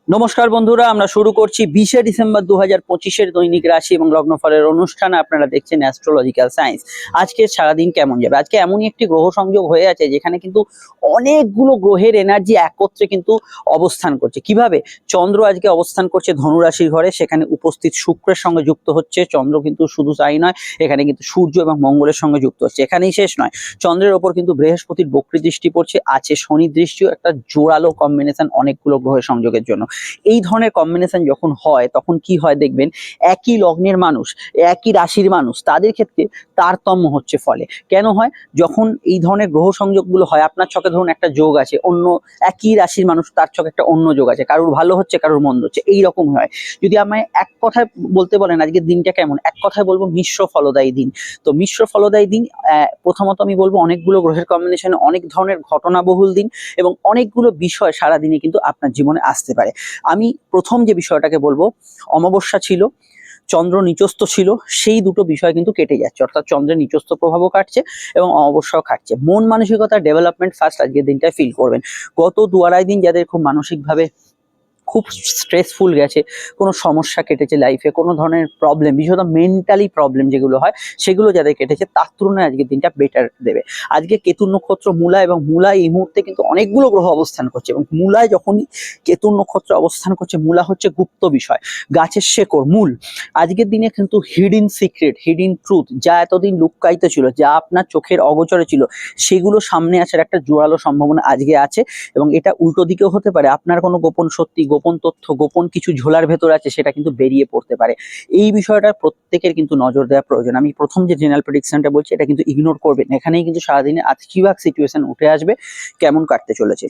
নমস্কার বন্ধুরা, আমরা শুরু করছি 20শে ডিসেম্বর 2025-এর দৈনিক রাশি এবং লগ্নফলের অনুষ্ঠান। আপনারা দেখছেন অ্যাস্ট্রোলজিক্যাল সায়েন্স। আজকে সারাদিন কেমন যাবে? আজকে এমনই একটি গ্রহ সংযোগ হয়ে আছে যেখানে কিন্তু অনেকগুলো গ্রহের এনার্জি একত্রে কিন্তু অবস্থান করছে। কিভাবে? চন্দ্র আজকে অবস্থান করছে ধনু রাশির ঘরে, সেখানে উপস্থিত শুক্রের সঙ্গে যুক্ত হচ্ছে। চন্দ্র কিন্তু শুধু তাই নয়, এখানে কিন্তু সূর্য এবং মঙ্গলের সঙ্গে যুক্ত হচ্ছে। এখানেই শেষ নয়, চন্দ্রের ওপর কিন্তু বৃহস্পতির বক্রী দৃষ্টি পড়ছে, আছে শনি দৃষ্টিও। একটা জোরালো কম্বিনেশন অনেকগুলো গ্রহের সংযোগের জন্য। এই ধরনের কম্বিনেশন যখন হয় তখন কি হয় দেখবেন, একই লগ্নের মানুষ, একই রাশির মানুষ, তাদের ক্ষেত্রে তারতম্য হচ্ছে। ফলে কেন হয়? যখন এই ধরনের গ্রহ সংযোগগুলো হয়, আপনার ছকে ধরুন একটা যোগ আছে, অন্য একই রাশির মানুষ তার ছকে একটা অন্য যোগ আছে, কারুর ভালো হচ্ছে কারুর মন্দ হচ্ছে, এইরকম হয়। যদি আমায় এক কথায় বলতে বলেন আজকের দিনটা কেমন, এক কথায় বলবো মিশ্র ফলদায়ী দিন। তো মিশ্র ফলদায়ী দিন, প্রথমত আমি বলবো অনেকগুলো গ্রহের কম্বিনেশনে অনেক ধরনের ঘটনাবহুল দিন এবং অনেকগুলো বিষয় সারাদিনে কিন্তু আপনার জীবনে আসতে পারে। আমি প্রথম যে বিষয়টাকে বলবো, অমাবস্যা ছিল, চন্দ্র নিচস্থ ছিল, সেই দুটো বিষয় কিন্তু কেটে যাচ্ছে। অর্থাৎ চন্দ্রের নিচস্থ প্রভাবও কাটছে এবং অমাবস্যাও কাটছে। মন মানসিকতার ডেভেলপমেন্ট ফার্স্ট আজকের দিনটায় ফিল করবেন। গত 2-2.5 দিন যাদের খুব মানসিকভাবে খুব স্ট্রেসফুল গেছে, কোনো সমস্যা কেটেছে লাইফে, কোনো ধরনের প্রবলেম, বিশেষত মেন্টালি প্রবলেম যেগুলো হয় সেগুলো যাদের কেটেছে, তার তুলনায় আজকের দিনটা বেটার দেবে। আজকে কেতু নক্ষত্র মূলা, এবং মূলায় এই মুহূর্তে কিন্তু অনেকগুলো গ্রহ অবস্থান করছে, এবং মূলায় যখনই কেতু নক্ষত্র অবস্থান করছে, মূলা হচ্ছে গুপ্ত বিষয়, গাছের শেকড়, মূল। আজকের দিনে কিন্তু হিডিন সিক্রেট, হিডিন ট্রুথ, যা এতদিন লুক্কায়িত ছিল, যা আপনার চোখের অগোচরে ছিল, সেগুলো সামনে আসার একটা জোরালো সম্ভাবনা আজকে আছে। এবং এটা উল্টো দিকেও হতে পারে, আপনার কোনো গোপন সত্যি, গোপন তথ্য, গোপন কিছু ঝোলার ভেতর আছে, সেটা কিন্তু বেরিয়ে পড়তে পারে। এই বিষয়টা প্রত্যেকের কিন্তু নজর দেওয়া প্রয়োজন। আমি প্রথম যে জেনারেল প্রেডিকশনটা বলছি, এটা কিন্তু ইগনোর করবেন। এখানেই কিন্তু সারাদিনে আশীর্বাদ সিচুয়েশন উঠে আসবে কেমন কাটতে চলেছে।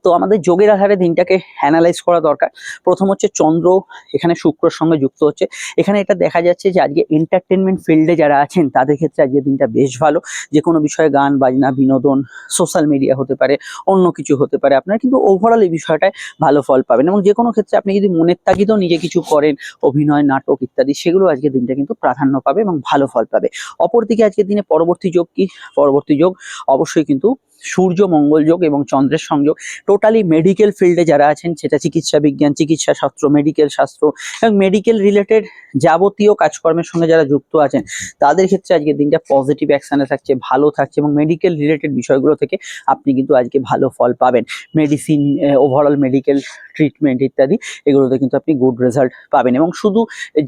তো আমাদের যোগের আধারে দিনটাকে অ্যানালাইজ করা দরকার। প্রথম হচ্ছে চন্দ্র এখানে শুক্রের সঙ্গে যুক্ত হচ্ছে। এখানে এটা দেখা যাচ্ছে যে আজকে এন্টারটেনমেন্ট ফিল্ডে যারা আছেন তাদের ক্ষেত্রে আজকের দিনটা বেশ ভালো। যে কোনো বিষয়ে গান বাজনা, বিনোদন, সোশ্যাল মিডিয়া হতে পারে, অন্য কিছু হতে পারে, আপনারা কিন্তু ওভারঅল এই বিষয়টায় ভালো ফল পাবেন। এবং যে কোনো ক্ষেত্রে আপনি যদি মনের তাগিদেও নিজে কিছু করেন, অভিনয়, নাটক ইত্যাদি, সেগুলো আজকের দিনটা কিন্তু প্রাধান্য পাবে এবং ভালো ফল পাবে। অপরদিকে আজকের দিনে পরবর্তী যোগ কি? পরবর্তী যোগ অবশ্যই কিন্তু সূর্য মঙ্গল যোগ এবং চন্দ্রের সংযোগ। টোটালি মেডিকেল ফিল্ডে যারা আছেন, সেটা চিকিৎসা বিজ্ঞান, চিকিৎসা শাস্ত্র, মেডিকেল শাস্ত্র এবং মেডিকেল রিলেটেড যাবতীয় কাজকর্মের সঙ্গে যারা যুক্ত আছেন, তাদের ক্ষেত্রে আজকের দিনটা পজিটিভ অ্যাকশনে থাকছে, ভালো থাকছে। এবং মেডিকেল রিলেটেড বিষয়গুলো থেকে আপনি কিন্তু আজকে ভালো ফল পাবেন। মেডিসিন, ওভারঅল মেডিকেল ট্রিটমেন্ট ইত্যাদি, এগুলোতে কিন্তু আপনি গুড রেজাল্ট পাবেন। এবং শুধু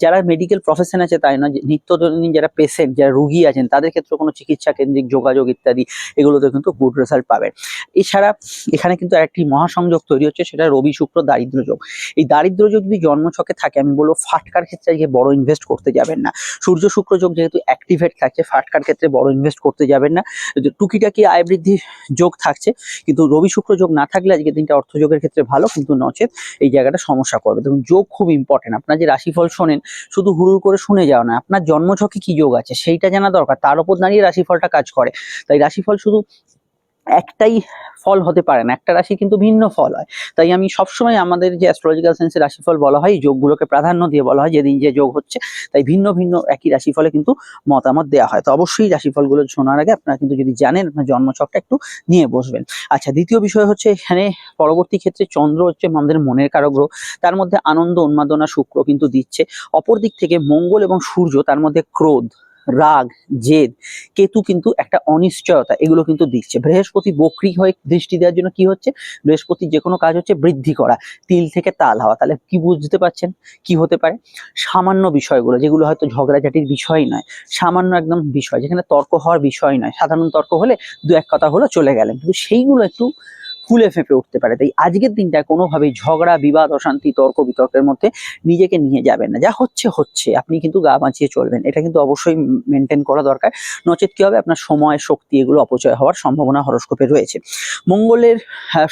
যারা মেডিকেল প্রফেশন আছে তাই নয়, নিত্যদিন যারা পেশেন্ট, যারা রুগী আছেন, তাদের ক্ষেত্রে কোনো চিকিৎসা কেন্দ্রিক যোগাযোগ ইত্যাদি, এগুলোতে কিন্তু গুড রেজাল্ট পাবেন। এছাড়া এখানে কিন্তু একটি মহাসংযোগ তৈরি হচ্ছে, সেটা রবি শুক্র দারিদ্র যোগ। এই দারিদ্র যোগ যদি জন্মছকে থাকে, আমি বলবো ফাটকার ক্ষেত্রে আজকে বড় ইনভেস্ট করতে যাবেন না। সূর্য শুক্র যোগ যেহেতু অ্যাক্টিভেট থাকছে, ফাটকার ক্ষেত্রে বড় ইনভেস্ট করতে যাবেন না। টুকিটাকি আয় বৃদ্ধির যোগ থাকছে, কিন্তু রবি শুক্র যোগ না থাকলে আজকে দিনটা অর্থযোগের ক্ষেত্রে ভালো, কিন্তু নচেত এই জায়গাটা সমস্যা করবে। দেখুন, যোগ খুব ইম্পর্টেন্ট। আপনার যে রাশিফল শোনেন, শুধু হুড়ুর করে শুনে যাও না, আপনার জন্মছকে কি যোগ আছে সেইটা জানা দরকার, তার উপর দাঁড়িয়ে রাশিফলটা কাজ করে। তাই রাশিফল শুধু একটাই ফল হতে পারে না, একটা রাশি কিন্তু ভিন্ন ফল হয়। তাই আমি সবসময় আমাদের যে অ্যাস্ট্রোলজিক্যাল সায়েন্সের রাশিফল বলা হয়, এই যোগগুলোকে প্রাধান্য দিয়ে বলা হয়, যেদিন যে যোগ হচ্ছে। তাই ভিন্ন ভিন্ন একই রাশিফলে কিন্তু মতামত দেওয়া হয়। তো অবশ্যই রাশিফলগুলো শোনার আগে আপনারা কিন্তু যদি জানেন, আপনার জন্মছকটা একটু নিয়ে বসবেন। আচ্ছা, দ্বিতীয় বিষয় হচ্ছে, এখানে পরবর্তী ক্ষেত্রে চন্দ্র হচ্ছে আমাদের মনের কারক গ্রহ, তার মধ্যে আনন্দ উন্মাদনা শুক্র কিন্তু দিচ্ছে। অপর দিক থেকে মঙ্গল এবং সূর্য, তার মধ্যে ক্রোধ, রাগ, জেদ, কেতু কিন্তু একটা অনিশ্চয়তা, এগুলো কিন্তু দিচ্ছে। বৃহস্পতি বক্রী হয়ে দৃষ্টি দেওয়ার জন্য কি হচ্ছে, বৃহস্পতি যে কোনো কাজ হচ্ছে বৃদ্ধি করা, তিল থেকে তাল হওয়া। তাহলে কি বুঝতে পারছেন কি হতে পারে? সামান্য বিষয়গুলো, যেগুলো হয়তো ঝগড়াঝাটির বিষয় নয়, সামান্য একদম বিষয়, যেখানে তর্ক হওয়ার বিষয় নয়, সাধারণ তর্ক হলে দু এক কথা হলো চলে গেলেন, কিন্তু সেইগুলো একটু ফুলে ফেঁপে উঠতে পারে। তাই আজকের দিনটা কোনোভাবেই ঝগড়া, বিবাদ, অশান্তি, তর্ক বিতর্কের মধ্যে নিজেকে নিয়ে যাবেন না। যা হচ্ছে হচ্ছে, আপনি কিন্তু গা বাঁচিয়ে চলবেন, এটা কিন্তু অবশ্যই মেনটেন করা দরকার। নচেত কি হবে, আপনার সময়, শক্তি, এগুলো অপচয় হওয়ার সম্ভাবনা হরোস্কোপে রয়েছে। মঙ্গলের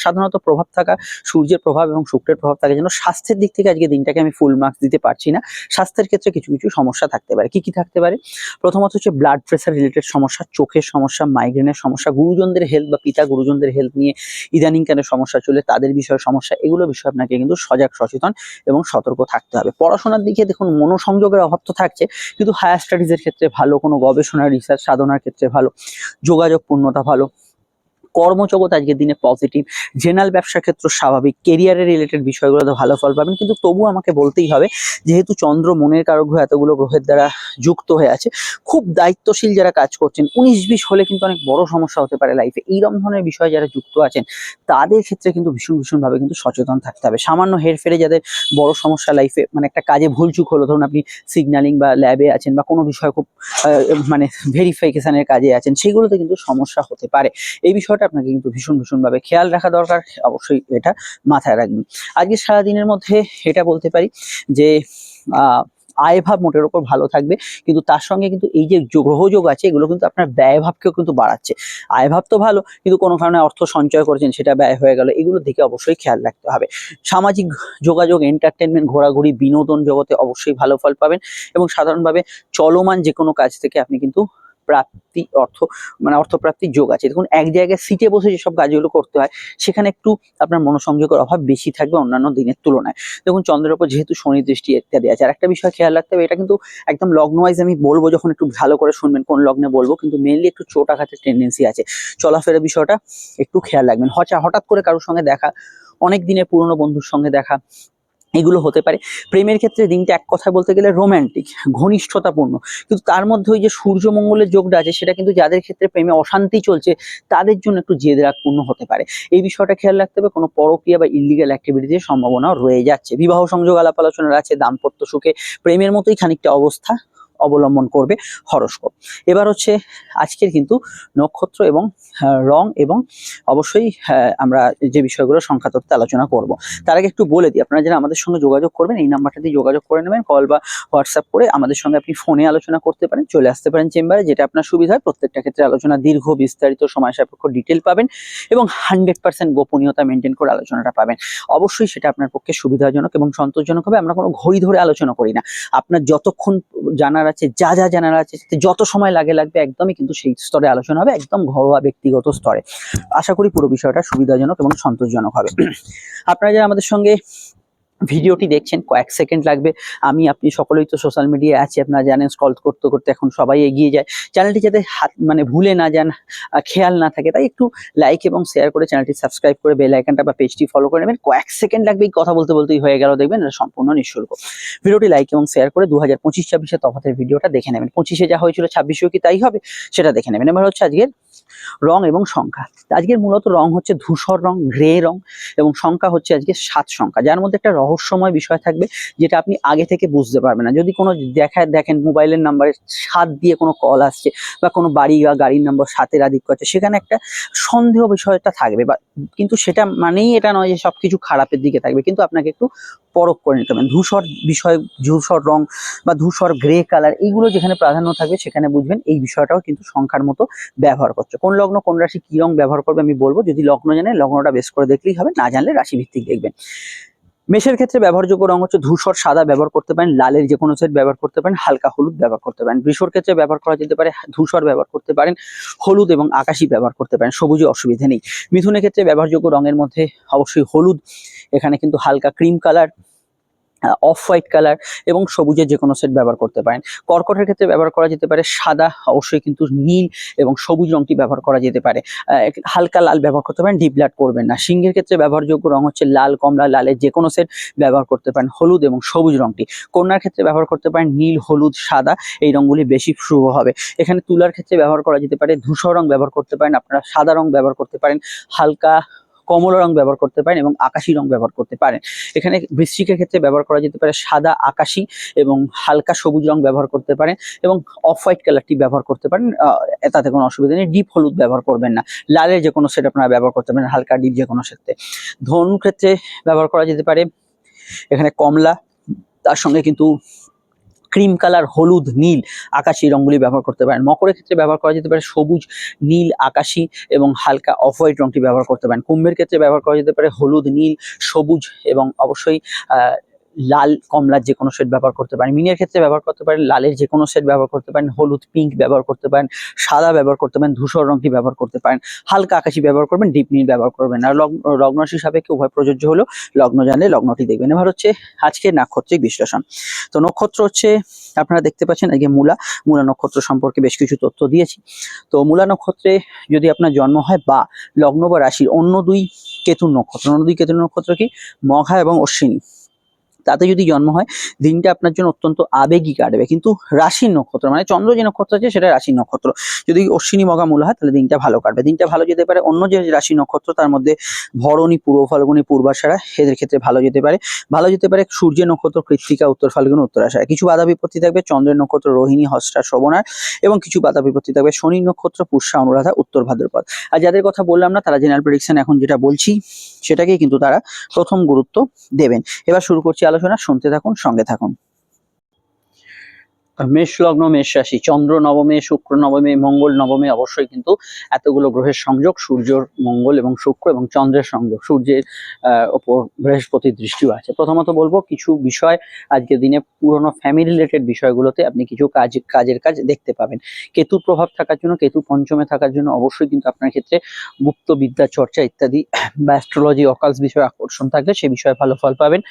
সাধারণত প্রভাব থাকা, সূর্যের প্রভাব এবং শুক্রের প্রভাব থাকে যেন, স্বাস্থ্যের দিক থেকে আজকে দিনটাকে আমি ফুল মার্কস দিতে পারছি না। স্বাস্থ্যের ক্ষেত্রে কিছু কিছু সমস্যা থাকতে পারে। কি কি থাকতে পারে? প্রথমত হচ্ছে ব্লাড প্রেশার রিলেটেড সমস্যা, চোখের সমস্যা, মাইগ্রেনের সমস্যা, গুরুজনদের হেলথ বা পিতা গুরুজনদের হেলথ নিয়ে ইদানিংকালে সমস্যা চলে, তাদের বিষয়ে সমস্যা, এগুলো বিষয়ে আপনাকে কিন্তু সজাগ, সচেতন এবং সতর্ক থাকতে হবে। পড়াশোনার দিকে দেখুন, মনোসংযোগের অভাব তো থাকছে, কিন্তু হায়ার স্টাডিজের ক্ষেত্রে ভালো, কোনো গবেষণা, রিসার্চ সাধনার ক্ষেত্রে ভালো, যোগাযোগ পূর্ণতা ভালো, কর্মজগৎ আজকের দিনে পজিটিভ, জেনারেল ব্যবসার ক্ষেত্রে স্বাভাবিক, কেরিয়ারে রিলেটেড বিষয়গুলোতে ভালো ফল পাবেন। কিন্তু তবু আমাকে বলতেই হবে, যেহেতু চন্দ্র মনের কারক গ্রহ এতগুলো গ্রহের দ্বারা যুক্ত হয়ে আছে, খুব দায়িত্বশীল যারা কাজ করছেন, 19-20 হলে কিন্তু অনেক বড় সমস্যা হতে পারে লাইফে। এইরকম ধরনের বিষয়ে যারা যুক্ত আছেন তাদের ক্ষেত্রে কিন্তু ভীষণ ভাবে কিন্তু সচেতন থাকতে হবে। সামান্য হেরফেরে যাদের বড় সমস্যা লাইফে, মানে একটা কাজে ভুলচুক হলো, ধরুন আপনি সিগন্যালিং বা ল্যাবে আছেন বা কোনো বিষয় খুব মানে ভেরিফিকেশনের কাজে আছেন, সেগুলোতে কিন্তু সমস্যা হতে পারে। এই বিষয়টা আপনাকে কিন্তু ভীষণ ভাবে খেয়াল রাখা দরকার, অবশ্যই এটা মাথায় রাখবেন। আজকে সারাদিনের মধ্যে এটা বলতে পারি যে আয়ভাব মোটের ওপর ভালো থাকবে, কিন্তু তার সঙ্গে কিন্তু এই যে গ্রহযোগ আছে এগুলো কিন্তু আপনার ব্যয়ভাবকেও কিন্তু বাড়াচ্ছে। আয়ভাব তো ভালো, কিন্তু কোনো কারণে অর্থ সঞ্চয় করেছেন সেটা ব্যয় হয়ে গেল, এগুলোর দিকে অবশ্যই খেয়াল রাখতে হবে। সামাজিক যোগাযোগ, এন্টারটেনমেন্ট, ঘোরাঘুরি, বিনোদন জগতে অবশ্যই ভালো ফল পাবেন, এবং সাধারণভাবে চলমান যে কোনো কাজ থেকে আপনি কিন্তু প্রাপ্তি অর্থপ্রাপ্তির যোগ আছে। দেখুন, এক জায়গায় সিটে বসে যেসব কাজগুলো করতে হয় সেখানে একটু আপনার মনোসংযোগের অভাব বেশি থাকবে অন্যান্য দিনের তুলনায়। দেখুন, চন্দ্রের উপর যেহেতু শনি দৃষ্টি ইত্যাদি আছে, আর একটা বিষয় খেয়াল রাখতে হবে, এটা কিন্তু একদম লগ্ন ওয়াইজ আমি বলবো, যখন একটু ভালো করে শুনবেন কোন লগ্নে বলবো, কিন্তু মেনলি একটু চোট আঘাতের টেন্ডেন্সি আছে। চলাফেরার বিষয়টা একটু খেয়াল রাখবেন। হঠাৎ করে কারোর সঙ্গে দেখা, অনেক দিনের পুরনো বন্ধুর সঙ্গে দেখা, এগুলো হতে পারে। প্রেমের ক্ষেত্রে দিনটা এক কথা বলতে গেলে রোম্যান্টিক, ঘনিষ্ঠতাপূর্ণ, কিন্তু তার মধ্যে ওই যে সূর্য মঙ্গলের যোগটা আছে, সেটা কিন্তু যাদের ক্ষেত্রে প্রেমে অশান্তি চলছে তাদের জন্য একটু জেদ রাগপূর্ণ হতে পারে। এই বিষয়টা খেয়াল রাখতে হবে। কোনো পরকীয়া বা ইলিগাল অ্যাক্টিভিটির সম্ভাবনাও রয়ে যাচ্ছে। বিবাহ সংযোগ আলাপ আলোচনার আছে, দাম্পত্য সুখে প্রেমের মতোই খানিকটা অবস্থা অবলম্বন করবে হরস্কোপ। এবার হচ্ছে আজকের কিন্তু নক্ষত্র এবং রং, এবং অবশ্যই আমরা যে বিষয়গুলো সংখ্যা তত্ত্বে আলোচনা করব। তার আগে একটু বলে দিই, আপনারা যারা আমাদের সঙ্গে যোগাযোগ করবেন এই নাম্বারটা দিয়ে যোগাযোগ করে নেবেন, কল বা হোয়াটসঅ্যাপ করে আমাদের সঙ্গে আপনি ফোনে আলোচনা করতে পারেন, চলে আসতে পারেন চেম্বারে, যেটা আপনার সুবিধা হয়। প্রত্যেকটা ক্ষেত্রে আলোচনা দীর্ঘ, বিস্তারিত, সময় সাপেক্ষ ডিটেল পাবেন, এবং 100% গোপনীয়তা মেনটেন করে আলোচনাটা পাবেন। অবশ্যই সেটা আপনার পক্ষে সুবিধাজনক এবং সন্তোষজনক হবে। আমরা কোনো ঘড়ি ধরে আলোচনা করি না, আপনার যতক্ষণ জানার আছে, যা জানার আছে, যত সময় লাগবে, একদমই কিন্তু সেই স্তরে আলোচনা হবে, একদম ঘরোয়া ব্যক্তিগত স্তরে। আশা করি পুরো বিষয়টা সুবিধাজনক এবং সন্তোষজনক হবে। আপনারা যারা আমাদের সঙ্গে ভিডিওটি দেখছেন, কয়েক সেকেন্ড লাগবে। আপনি সকলেই তো সোশ্যাল মিডিয়ায় আছে, আপনারা জানেন, স্ক্রল করতে করতে এখন সবাই এগিয়ে যায়। চ্যানেলটি যাতে ভুলে না যান, খেয়াল না থাকে, তাই একটু লাইক এবং শেয়ার করে চ্যানেলটি সাবস্ক্রাইব করে বেল আইকনটা বা পেজটি ফলো করে নেবেন। কয়েক সেকেন্ড লাগবে, এই কথা বলতেই হয়ে গেল, দেখবেন এটা সম্পূর্ণ নিঃশুল্ক। ভিডিওটি লাইক এবং শেয়ার করে 2025-26 তফাতের ভিডিওটা দেখে নেবেন। 25-এ যা হয়েছিল 26-এও কি তাই হবে সেটা দেখে নেবেন। এবার হচ্ছে আজকের রং এবং সংখ্যা। আজকের মূলত রং হচ্ছে ধূসর রং, গ্রে রং, এবং সংখ্যা হচ্ছে আজকে 7 সংখ্যা, যার মধ্যে একটা রহস্যময় বিষয় থাকবে যেটা আপনি আগে থেকে বুঝতে পারবেন না। যদি কোনো দেখেন মোবাইলের নাম্বারে 7 দিয়ে কোনো কল আসছে, বা কোনো বাড়ি বা গাড়ির নাম্বার 7-এর আধিক্য আছে, সেখানে একটা সন্দেহ বিষয়টা থাকবে, বা কিন্তু সেটা মানেই এটা নয় যে সবকিছু খারাপের দিকে থাকবে, কিন্তু আপনাকে একটু পরখ করে নিতে হবে। ধূসর বিষয়, ধূসর রং বা ধূসর গ্রে কালার, এইগুলো যেখানে প্রাধান্য থাকবে সেখানে বুঝবেন এই বিষয়টাও কিন্তু সংখ্যার মতো ব্যবহার করছে। কোন লগ্ন কোন রাশি কি রং ব্যবহার করবে আমি বলবো। যদি লগ্ন জানেন লগ্নটা বেশ করে দেখলেই হবে, না জানলে রাশি ভিত্তিক দেখবেন। মেষের ক্ষেত্রে ব্যবহারযোগ্য রং হচ্ছে ধূসর সাদা ব্যবহার করতে পারেন, লালের যে কোনো সেট ব্যবহার করতে পারেন, হালকা হলুদ ব্যবহার করতে পারেন। বৃষর ক্ষেত্রে ব্যবহার করা যেতে পারে ধূসর ব্যবহার করতে পারেন, হলুদ এবং আকাশী ব্যবহার করতে পারেন, সবুজে অসুবিধা নেই। মিথুনের ক্ষেত্রে ব্যবহারযোগ্য রঙের মধ্যে অবশ্যই হলুদ, এখানে কিন্তু হালকা cream colour, off white colour এবং সবুজের যে কোনো সেট ব্যবহার করতে পারেন। কর্কটের ক্ষেত্রে ব্যবহার করা যেতে পারে সাদা, অবশ্যই কিন্তু নীল এবং সবুজ রংটি ব্যবহার করা যেতে পারে। হালকা লাল ব্যবহার করতে পারেন, ডিপ ব্লাড করবেন না। সিংহের ক্ষেত্রে ব্যবহারযোগ্য রং হচ্ছে লাল, কমলা, লালের যে কোনো সেট ব্যবহার করতে পারেন, হলুদ এবং সবুজ রংটি। কন্যার ক্ষেত্রে ব্যবহার করতে পারেন নীল, হলুদ, সাদা, এই রঙগুলি বেশি শুভ হবে। এখানে তুলার ক্ষেত্রে ব্যবহার করা যেতে পারে ধূসর রং ব্যবহার করতে পারেন, আপনারা সাদা রং ব্যবহার করতে পারেন, হালকা কমলা রং ব্যবহার করতে পারেন এবং আকাশি রং ব্যবহার করতে পারেন। এখানে বৃশ্চিকের ক্ষেত্রে ব্যবহার করা যেতে পারে সাদা, আকাশি এবং হালকা সবুজ রং ব্যবহার করতে পারেন, এবং অফ হোয়াইট কালারটি ব্যবহার করতে পারেন, তাতে কোনো অসুবিধা নেই। ডিপ হলুদ ব্যবহার করবেন না। লালের যে কোনো সেট আপনারা ব্যবহার করতে পারেন, হালকা ডিপ যে কোনো সেটে। ধনু ক্ষেত্রে ব্যবহার করা যেতে পারে এখানে কমলা, তার সঙ্গে কিন্তু ক্রিম কালার, হলুদ, নীল, আকাশি রংগুলি ব্যবহার করতে পারেন। মকরের ক্ষেত্রে ব্যবহার করা যেতে পারে সবুজ, নীল, আকাশি এবং হালকা অফ হোয়াইট রংটি ব্যবহার করতে পারেন। কুম্ভের ক্ষেত্রে ব্যবহার করা যেতে পারে হলুদ, নীল, সবুজ এবং অবশ্যই লাল কমলার যে কোনো শেড ব্যবহার করতে পারেন, মিনের ক্ষেত্রে ব্যবহার করতে পারেন লালের যে কোনো শেড ব্যবহার করতে পারেন, হলুদ পিঙ্ক ব্যবহার করতে পারেন, সাদা ব্যবহার করতে পারেন, ধূসর রঙটি ব্যবহার করতে পারেন, হালকা আকাশি ব্যবহার করবেন, ডিপ নীল ব্যবহার করবেন। আর লগ্ন রাশি সাপেক্ষে উভয় প্রযোজ্য হলো, লগ্ন জানলে লগ্নটি দেখবেন। এবার হচ্ছে আজকের নাক্ষত্রিক বিশ্লেষণ। তো নক্ষত্র হচ্ছে আপনারা দেখতে পাচ্ছেন আজকে মূলা নক্ষত্র সম্পর্কে বেশ কিছু তথ্য দিয়েছি। তো মূলা নক্ষত্রে যদি আপনার জন্ম হয় বা লগ্ন বা রাশির অন্য দুই কেতুর নক্ষত্র কি মঘা এবং অশ্বিনী, তাতে যদি জন্ম হয় দিনটা আপনার জন্য অত্যন্ত আবেগী কাটবে। কিন্তু রাশির নক্ষত্র মানে চন্দ্র যে নক্ষত্র আছে সেটা রাশির নক্ষত্র, যদি অশ্বিনী মঘা মূলা হয় তাহলে দিনটা ভালো কাটবে। দিনটা ভালো যেতে পারে অন্য যে রাশি নক্ষত্র তার মধ্যে ভরণী, পূর্ব ফাল্গুনী, পূর্বাষাঢ়া এদের ক্ষেত্রে ভালো যেতে পারে। সূর্যের নক্ষত্র কৃত্তিকা, উত্তর ফাল্গুনী, উত্তরাষাঢ়া। কিছু বাধা বিপত্তি থাকবে চন্দ্রের নক্ষত্র রোহিণী, হস্তা, শ্রবণার, এবং কিছু বাধা বিপত্তি থাকবে শনির নক্ষত্র পুষ্যা, অনুরাধা, উত্তর ভাদ্রপদ। আর যাদের কথা বললাম না তারা জেনারেল প্রেডিকশন এখন যেটা বলছি সেটাকেই কিন্তু তারা প্রথম গুরুত্ব দেবেন। এবার শুরু করছি আলোচনা, শুনতে থাকুন, সঙ্গে থাকুন। মেষ লগ্ন, মেষ রাশি, চন্দ্র নবমে, শুক্র নবমে, মঙ্গল নবমে, অবশ্যই কিন্তু এতগুলো গ্রহের সংযোগ, সূর্যর, মঙ্গল এবং শুক্র এবং চন্দ্রের সংযোগ, সূর্যের ওপর বৃহস্পতির দৃষ্টিও আছে। প্রথমত বলবো কিছু বিষয় আজকের দিনে পুরোনো ফ্যামিলি রিলেটেড বিষয়গুলোতে আপনি কিছু কাজের কাজ দেখতে পাবেন। কেতুর প্রভাব থাকার জন্য, কেতু পঞ্চমে থাকার জন্য অবশ্যই কিন্তু আপনার ক্ষেত্রে গুপ্ত বিদ্যা চর্চা ইত্যাদি বা অ্যাস্ট্রোলজি, অকাল্টস বিষয়ে আকর্ষণ থাকলে সে বিষয়ে ভালো ফল পাবেন।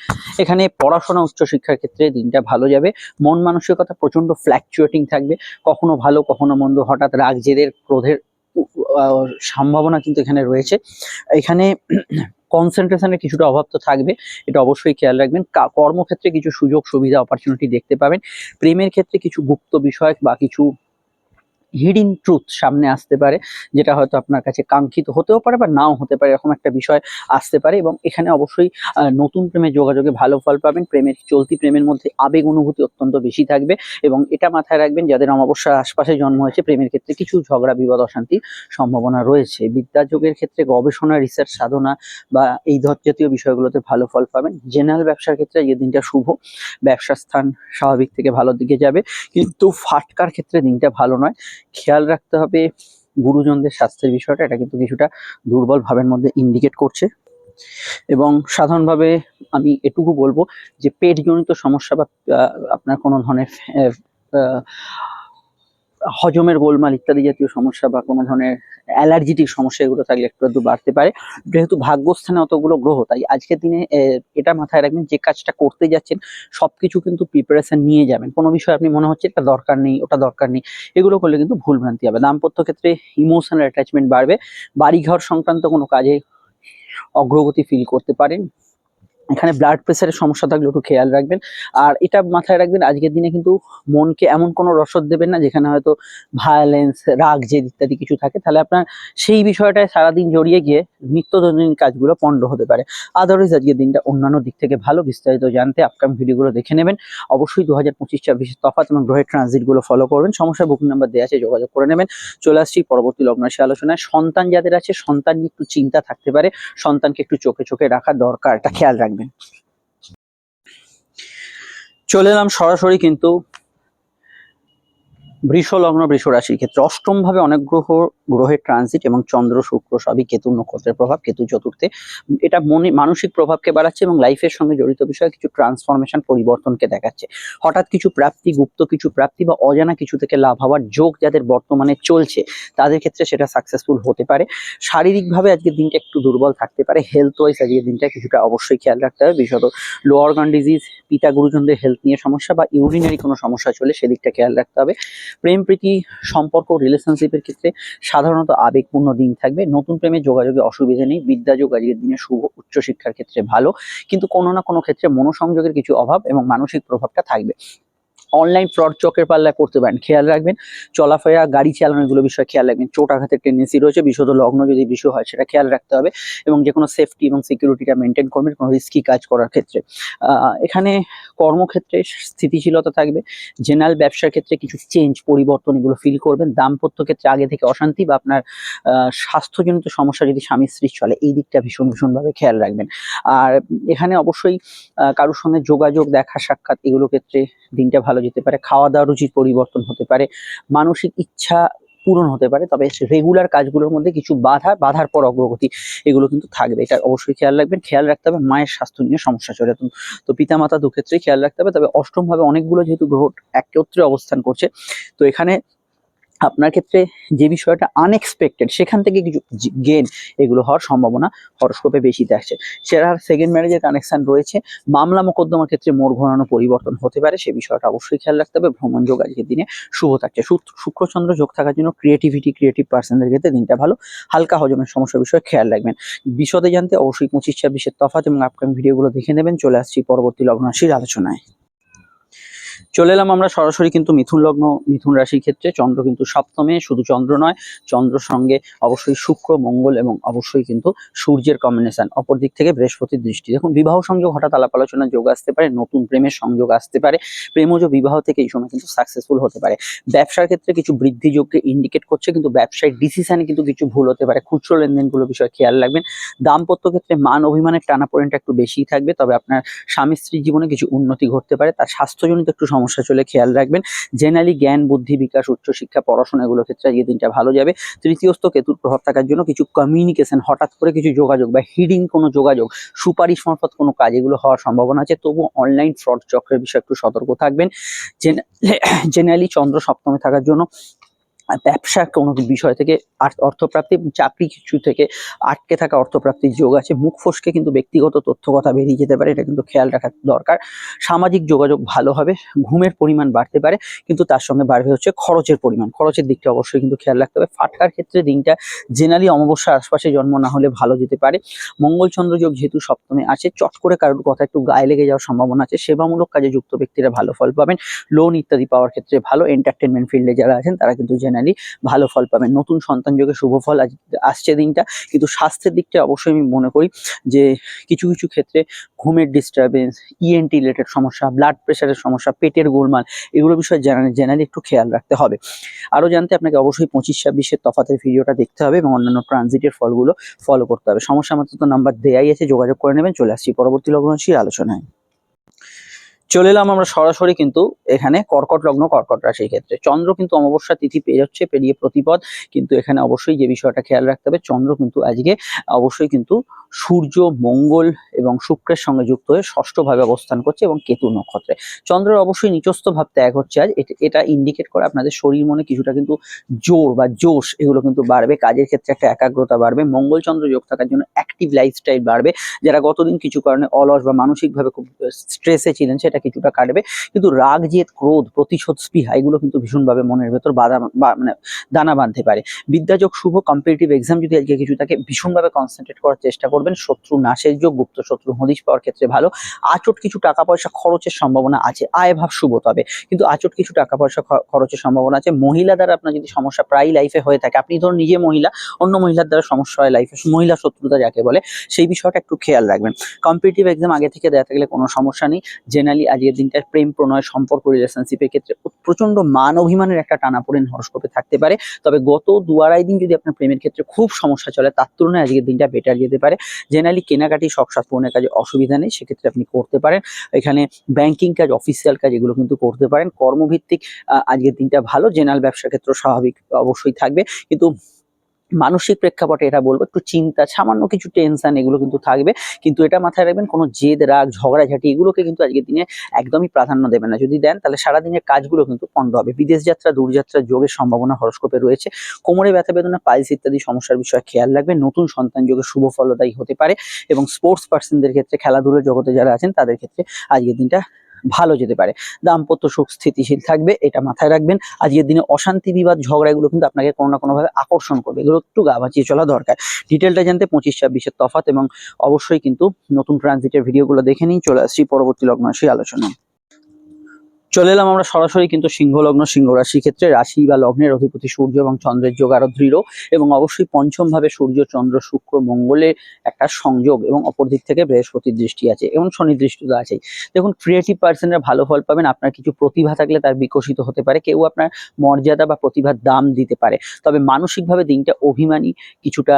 এখানে পড়াশোনা, উচ্চশিক্ষার ক্ষেত্রে দিনটা ভালো যাবে। মন মানসিকতা প্রচন্ড ফ্ল্যাকচুয়েটিং থাকবে, কখনো ভালো কখনো মন্দ, হঠাৎ রাগ জেদের ক্রোধের সম্ভাবনা কিন্তু এখানে রয়েছে। এখানে কনসেন্ট্রেশনের কিছুটা অভাব তো থাকবে, এটা অবশ্যই খেয়াল রাখবেন। কর্মক্ষেত্রে কিছু সুযোগ সুবিধা অপরচুনিটি দেখতে পাবেন। প্রেমের ক্ষেত্রে কিছু গুপ্ত বিষয় বা কিছু হিডিন ট্রুথ সামনে আসতে পারে, যেটা হয়তো আপনার কাছে কাঙ্ক্ষিত হতেও পারে বা নাও হতে পারে, এরকম একটা বিষয় আসতে পারে। এবং এখানে অবশ্যই নতুন প্রেমের যোগাযোগে ভালো ফল পাবেন। চলতি প্রেমের মধ্যে আবেগ অনুভূতি অত্যন্ত বেশি থাকবে, এবং এটা মাথায় রাখবেন যাদের অমাবস্যার আশপাশে জন্ম হয়েছে প্রেমের ক্ষেত্রে কিছু ঝগড়া বিবাদ অশান্তির সম্ভাবনা রয়েছে। বিদ্যাযোগের ক্ষেত্রে গবেষণা, রিসার্চ, সাধনা বা এই জাতীয় বিষয়গুলোতে ভালো ফল পাবেন। জেনারেল ব্যবসার ক্ষেত্রে এই দিনটা শুভ, ব্যবসার স্থান স্বাভাবিক থেকে ভালোর দিকে যাবে, কিন্তু ফাটকার ক্ষেত্রে দিনটা ভালো নয়। খেয়াল রাখতে হবে গুরুজনদের স্বাস্থ্যের বিষয়টা, এটা কিন্তু কিছুটা দুর্বল ভাবের মধ্যে ইন্ডিকেট করছে। এবং সাধারণভাবে আমি এটুকু বলবো যে পেটজনিত সমস্যা বা আপনার কোনো ধরনের হজমের গোলমাল ইত্যাদি জাতীয় সমস্যা বা কোনো ধরনের অ্যালার্জিটিক সমস্যা এগুলো থাকলে একটু একটু বাড়তে পারে। যেহেতু ভাগ্যস্থানে অতগুলো গ্রহ, তাই আজকের দিনে এটা মাথায় রাখবেন যে কাজটা করতে যাচ্ছেন সবকিছু কিন্তু প্রিপারেশন নিয়ে যাবেন। কোনো বিষয় আপনি মনে হচ্ছে এটা দরকার নেই, ওটা দরকার নেই, এগুলো করলে কিন্তু ভুল ভ্রান্তি হবে। দাম্পত্য ক্ষেত্রে ইমোশনাল অ্যাটাচমেন্ট বাড়বে, বাড়িঘর সংক্রান্ত কোনো কাজে অগ্রগতি ফিল করতে পারেন। এখানে ব্লাড প্রেসারের সমস্যা থাকলে একটু খেয়াল রাখবেন। আর এটা মাথায় রাখবেন আজকের দিনে কিন্তু মনকে এমন কোনো রসদ দেবেন না যেখানে হয়তো ভায়োলেন্স, রাগ, জেদ ইত্যাদি কিছু থাকে, তাহলে আপনার সেই বিষয়টায় সারাদিন জড়িয়ে গিয়ে নিত্য দৈনন্দিন কাজগুলো পণ্ড হতে পারে। আদারওয়াইজ আজকের দিনটা অন্যান্য দিক থেকে ভালো। বিস্তারিত জানতে আপকামিং ভিডিওগুলো দেখে নেবেন। অবশ্যই 2025-26 তফাৎ এবং গ্রহের ট্রানজিটগুলো ফলো করবেন। সমস্যার বুকিং নাম্বার দেওয়া আছে, যোগাযোগ করে নেবেন। চলে আসছি পরবর্তী লগ্ন রাশি আলোচনায়। সন্তান যাদের আছে সন্তান নিয়ে একটু চিন্তা থাকতে পারে, সন্তানকে একটু চোখে চোখে রাখা দরকার, এটা খেয়াল রাখবেন। চলে এলাম সরাসরি কিন্তু বৃষ লগ্ন, বৃষ রাশির ক্ষেত্রে অষ্টম ভাবে অনেক গ্রহের ট্রানজিট এবং চন্দ্র, শুক্র সবই কেতু নক্ষত্রের প্রভাব, কেতু চতুর্থে। এটা মানসিক প্রভাবকে বাড়াচ্ছে এবং লাইফের সঙ্গে জড়িত বিষয়ে কিছু ট্রান্সফরমেশন, পরিবর্তনকে দেখাচ্ছে। হঠাৎ কিছু প্রাপ্তি, গুপ্ত কিছু প্রাপ্তি বা অজানা কিছু থেকে লাভ হওয়ার যোগ যাদের বর্তমানে চলছে তাদের ক্ষেত্রে সেটা সাকসেসফুল হতে পারে। শারীরিকভাবে আজকের দিনটা একটু দুর্বল থাকতে পারে। হেলথ ওয়াইজ আজকের দিনটা কিছুটা অবশ্যই খেয়াল রাখতে হবে, বিশেষত লোয়ার অর্গান ডিজিজ, পিতা গুরুজনদের হেলথ নিয়ে সমস্যা বা ইউরিনারি কোনো সমস্যা চলে সেদিকটা খেয়াল রাখতে হবে। প্রেম প্রীতি সম্পর্ক, রিলেশনশিপের ক্ষেত্রে সাধারণত আবেগপূর্ণ দিন থাকবে। নতুন প্রেমের যোগাযোগে অসুবিধা নেই। বিদ্যাযোগ আজকের দিনে শুভ, উচ্চশিক্ষার ক্ষেত্রে ভালো, কিন্তু কোনো না কোনো ক্ষেত্রে মনোসংযোগের কিছু অভাব এবং মানসিক প্রভাবটা থাকবে। অনলাইন ফ্রড চকের পাল্লায় পড়তে পারেন, খেয়াল রাখবেন। চলাফেরা, গাড়ি চালানো এগুলো বিষয়ে খেয়াল রাখবেন। চোট আঘাতের টেন্ডেন্সি রয়েছে, বিশদ লগ্ন যদি বিষয় হয় সেটা খেয়াল রাখতে হবে এবং যে কোনো সেফটি এবং সিকিউরিটিটা মেনটেন করবেন কোনো রিস্কি কাজ করার ক্ষেত্রে। এখানে কর্মক্ষেত্রে স্থিতিশীলতা থাকবে। জেনারেল ব্যবসার ক্ষেত্রে কিছু চেঞ্জ, পরিবর্তন এগুলো ফিল করবেন। দাম্পত্য ক্ষেত্রে আগে থেকে অশান্তি বা আপনার স্বাস্থ্যজনিত সমস্যা যদি স্বামী স্ত্রীর চলে এই দিকটা ভীষণভাবে খেয়াল রাখবেন। আর এখানে অবশ্যই কারোর সঙ্গে যোগাযোগ, দেখা সাক্ষাৎ এগুলো ক্ষেত্রে দিনটা ভালো যেতে পারে। খাওয়া দাওয়া রুচির পরিবর্তন হতে পারে। মানসিক ইচ্ছা পূরণ হতে পারে, তবে রেগুলার কাজগুলোর মধ্যে কিছু বাধার পর অগ্রগতি এগুলো কিন্তু থাকবে। এটা অবশ্যই খেয়াল রাখবেন। খেয়াল রাখতে হবে মায়ের স্বাস্থ্য নিয়ে সমস্যা চলে, তো পিতামাতা দুক্ষেত্রেই খেয়াল রাখতে হবে। তবে অষ্টম ভাবে অনেকগুলো যেহেতু গ্রহ একত্রে অবস্থান করছে, তো এখানে আপনার ক্ষেত্রে যে বিষয়টা আনএক্সপেক্টেড সেখান থেকে কিছু গেন এগুলো হওয়ার সম্ভাবনা হরস্কোপে বেশি থাকছে। সেটা সেকেন্ড ম্যারেজের কানেকশন রয়েছে, মামলা মোকদ্দমার ক্ষেত্রে মোড় ঘোরানো পরিবর্তন হতে পারে, সে বিষয়টা অবশ্যই খেয়াল রাখতে হবে। ভ্রমণ যোগ আজকের দিনে শুভ থাকছে। শুক্রচন্দ্র যোগ থাকার জন্য ক্রিয়েটিভ পার্সনদের ক্ষেত্রে দিনটা ভালো। হালকা হজমের সমস্যার বিষয়ে খেয়াল রাখবেন। বিশদে জানতে অবশ্যই 25-26-এর তফাৎ এবং আপকামিং ভিডিওগুলো দেখে নেবেন। চলে আসছি পরবর্তী লগ্ন রাশির আলোচনায়। চলে এলাম আমরা সরাসরি কিন্তু মিথুন লগ্ন মিথুন রাশির ক্ষেত্রে। চন্দ্র কিন্তু সপ্তমে, শুধু চন্দ্র নয়, চন্দ্রর সঙ্গে অবশ্যই শুক্র, মঙ্গল এবং অবশ্যই কিন্তু সূর্যের কম্বিনেশন। অপর দিক থেকে বৃহস্পতির দৃষ্টি। দেখুন, বিবাহ সংযোগ হঠাৎ আলাপ আলোচনার যোগ আসতে পারে, নতুন প্রেমের সংযোগ আসতে পারে, প্রেমজ বিবাহ থেকে এই সময় কিন্তু সাকসেসফুল হতে পারে। ব্যবসার ক্ষেত্রে কিছু বৃদ্ধি যোগকে ইন্ডিকেট করছে, কিন্তু ব্যবসায়িক ডিসিশনে কিন্তু কিছু ভুল হতে পারে। খুচরো লেনদেনগুলো বিষয়ে খেয়াল রাখবেন। দাম্পত্য ক্ষেত্রে মান অভিমানের টানাপোড়েনটা একটু বেশিই থাকবে, তবে আপনার স্বামী স্ত্রীর জীবনে কিছু উন্নতি ঘটতে পারে। তার স্বাস্থ্যজনিত একটু সমস্যা চলে, খেয়াল রাখবেন। জেনারেলি জ্ঞান, বুদ্ধি বিকাশ, উচ্চশিক্ষা, পড়াশোনা এগুলোর ক্ষেত্রে এই দিনটা ভালো যাবে। তৃতীয়স্থ কেতুর প্রভাব থাকার জন্য কিছু কমিউনিকেশন, হঠাৎ করে কিছু যোগাযোগ বা হিডিং কোনো যোগাযোগ, সুপারিশ মারফত কোনো কাজ এগুলো হওয়ার সম্ভাবনা আছে। তবু অনলাইন ফ্রড চক্রের বিষয়ে একটু সতর্ক থাকবেন। জেনারেলি চন্দ্র সপ্তমে থাকার জন্য ব্যবসার কোনো বিষয় থেকে অর্থপ্রাপ্তি, চাকরি কিছু থেকে আটকে থাকা অর্থপ্রাপ্তির যোগ আছে। মুখ ফসকে কিন্তু ব্যক্তিগত তথ্য কথা বেরিয়ে যেতে পারে, এটা কিন্তু খেয়াল রাখা দরকার। সামাজিক যোগাযোগ ভালো হবে, ঘুমের পরিমাণ বাড়তে পারে, কিন্তু তার সঙ্গে বাড়বে হচ্ছে খরচের পরিমাণ। খরচের দিকটা অবশ্যই কিন্তু খেয়াল রাখতে হবে। ফাটকার ক্ষেত্রে দিনটা জেনারেলি অমাবস্যার আশপাশে জন্ম না হলে ভালো যেতে পারে। মঙ্গল চন্দ্র যোগ যেহেতু সপ্তমে আছে, চট করে কারোর কথা একটু গায়ে লেগে যাওয়ার সম্ভাবনা আছে। সেবামূলক কাজে যুক্ত ব্যক্তিরা ভালো ফল পাবেন। লোন ইত্যাদি পাওয়ার ক্ষেত্রে ভালো। এন্টারটেনমেন্ট ফিল্ডে যারা আছেন তারা কিন্তু জেনারেলি ভালো ফল পাবেন। নতুন সন্তান যোগে শুভ ফল আসছে দিনটা। কিন্তু স্বাস্থ্যের দিকটা অবশ্যই আমি মনে করি যে কিছু কিছু ক্ষেত্রে ঘুমের ডিস্টারবেন্স, ইএনটি রিলেটেড সমস্যা, ব্লাড প্রেশারের সমস্যা, পেটের গোলমাল এগুলো বিষয়ে জেনারেলি একটু খেয়াল রাখতে হবে। আরও জানতে আপনাকে অবশ্যই 25-26-এর তফাতের ভিডিওটা দেখতে হবে এবং অন্যান্য ট্রানজিটের ফলগুলো ফলো করতে হবে। সমস্যা মাত্র তো নাম্বার দেয়াই আছে, যোগাযোগ করে নেবেন। চলে আসছি পরবর্তী লগ্ন রাশির আলোচনায়। চলে এলাম আমরা সরাসরি কিন্তু এখানে কর্কট লগ্ন কর্কট রাশির ক্ষেত্রে। চন্দ্র কিন্তু অমাবস্যা তিথি পেরিয়ে প্রতিপদ, কিন্তু এখানে অবশ্যই যে বিষয়টা খেয়াল রাখতে হবে, চন্দ্র কিন্তু আজকে অবশ্যই কিন্তু সূর্য, মঙ্গল এবং শুক্রের সঙ্গে যুক্ত হয়ে ষষ্ঠ ভাবে অবস্থান করছে এবং কেতু নক্ষত্রে। চন্দ্রের অবশ্যই নিচস্থ ভাব ত্যাগ হচ্ছে আজ। এটা ইন্ডিকেট করে আপনাদের শরীর মনে কিছুটা কিন্তু জোর বা জোশ এগুলো কিন্তু বাড়বে। কাজের ক্ষেত্রে একটা একাগ্রতা বাড়বে। মঙ্গল চন্দ্র যোগ থাকার জন্য অ্যাক্টিভ লাইফস্টাইল বাড়বে। যারা গতদিন কিছু কারণে অলস বা মানসিকভাবে খুব স্ট্রেসে ছিলেন সেটা কিছুটা কাটবে। কিন্তু রাগ, জেদ, ক্রোধ, প্রতিশোধ, স্পৃহা এগুলো কিন্তু ভীষণভাবে মনের ভেতর মানে দানা বাঁধতে পারে। বিদ্যাযোগ শুভ। কম্পিটিটিভ এক্সাম যদি আজকে কিছু থাকে, ভীষণভাবে কনসেন্ট্রেট করার চেষ্টা করবেন। শত্রু নাশের যোগ, গুপ্ত শত্রু হদিশ পাওয়ার ক্ষেত্রে ভালো। আচট কিছু টাকা পয়সা খরচের সম্ভাবনা আছে। আয় ভাব শুভ, তবে কিন্তু আচট কিছু টাকা পয়সা খরচের সম্ভাবনা আছে। মহিলা দ্বারা আপনার যদি সমস্যা প্রায় লাইফে হয়ে থাকে, আপনি ধরুন নিজে মহিলা, অন্য মহিলার দ্বারা সমস্যা হয় লাইফে, মহিলা শত্রুতা যাকে বলে, সেই বিষয়টা একটু খেয়াল রাখবেন। কম্পিটিটিভ এক্সাম আগে থেকে দেওয়া থাকলে কোনো সমস্যা নেই। জেনারেলি আজকের দিনটা প্রেম, প্রণয়, সম্পর্ক, রিলেশনশিপের ক্ষেত্রে প্রচন্ড মান অভিমানের একটা টানাপোড়েন হরস্কোপে থাকতে পারে। তবে গত 2-2.5 দিন যদি আপনার প্রেমের ক্ষেত্রে খুব সমস্যা চলে, তার তুলনায় আজকের দিনটা বেটার যেতে পারে। জেনারেলি কেনাকাটি, শখ সাধ পূরণের কাজে অসুবিধা নেই, সেক্ষেত্রে আপনি করতে পারেন। এখানে ব্যাংকিং কাজ, অফিসিয়াল কাজ এগুলো কিন্তু করতে পারেন। কর্মভিত্তিক আজকের দিনটা ভালো। জেনারেল ব্যবসার ক্ষেত্রে স্বাভাবিক অবশ্যই থাকবে, কিন্তু মানসিক প্রেক্ষাপটে এটা বলবো একটু চিন্তা, সামান্য কিছু টেনশন এগুলো কিন্তু থাকবে। কিন্তু এটা মাথায় রাখবেন, কোনো জেদ, রাগ, ঝগড়াঝাটি এগুলোকে কিন্তু আজকের দিনে একদমই প্রাধান্য দেবেন না। যদি দেন তাহলে সারাদিনের কাজগুলো কিন্তু পণ্ড হবে। বিদেশ যাত্রা, দূরযাত্রার যোগের সম্ভাবনা হরস্কোপে রয়েছে। কোমরে ব্যথা বেদনা, পাইলস ইত্যাদি সমস্যার বিষয়ে খেয়াল রাখবেন। নতুন সন্তান যোগে শুভ ফলদায়ী হতে পারে এবং স্পোর্টস পার্সনদের ক্ষেত্রে, খেলাধুলার জগতে যারা আছেন তাদের ক্ষেত্রে আজকের দিনটা ভালো যেতে পারে। দাম্পত্য সুখ স্থিতিশীল থাকবে, এটা মাথায় রাখবেন। আজকের দিনে অশান্তি, বিবাদ, ঝগড়া এগুলো কিন্তু আপনাকে কোনো না কোনোভাবে আকর্ষণ করবে, এগুলো একটু গা বাঁচিয়ে চলা দরকার। ডিটেলটা জানতে 25-26-এর তফাৎ এবং অবশ্যই কিন্তু নতুন ট্রানজিটের ভিডিওগুলো দেখে নিন। চলে আসছি পরবর্তী লগ্ন রাশির আলোচনায়। চলে এলাম আমরা সরাসরি কিন্তু সিংহ লগ্ন সিংহ রাশির ক্ষেত্রে। রাশি বা লগ্নের অধিপতি সূর্য এবং চন্দ্রের যোগ আরো দৃঢ়, এবং অবশ্যই পঞ্চম ভাবে সূর্য, চন্দ্র, শুক্র, মঙ্গলের একটা সংযোগ এবং অপর দিক থেকে বৃহস্পতির দৃষ্টি আছে এবং শনির দৃষ্টি তো আছেই। দেখুন, ক্রিয়েটিভ পার্সনরা ভালো ফল পাবেন। আপনার কিছু প্রতিভা থাকলে তার বিকশিত হতে পারে, কেউ আপনার মর্যাদা বা প্রতিভার দাম দিতে পারে। তবে মানসিকভাবে দিনটা অভিমানী, কিছুটা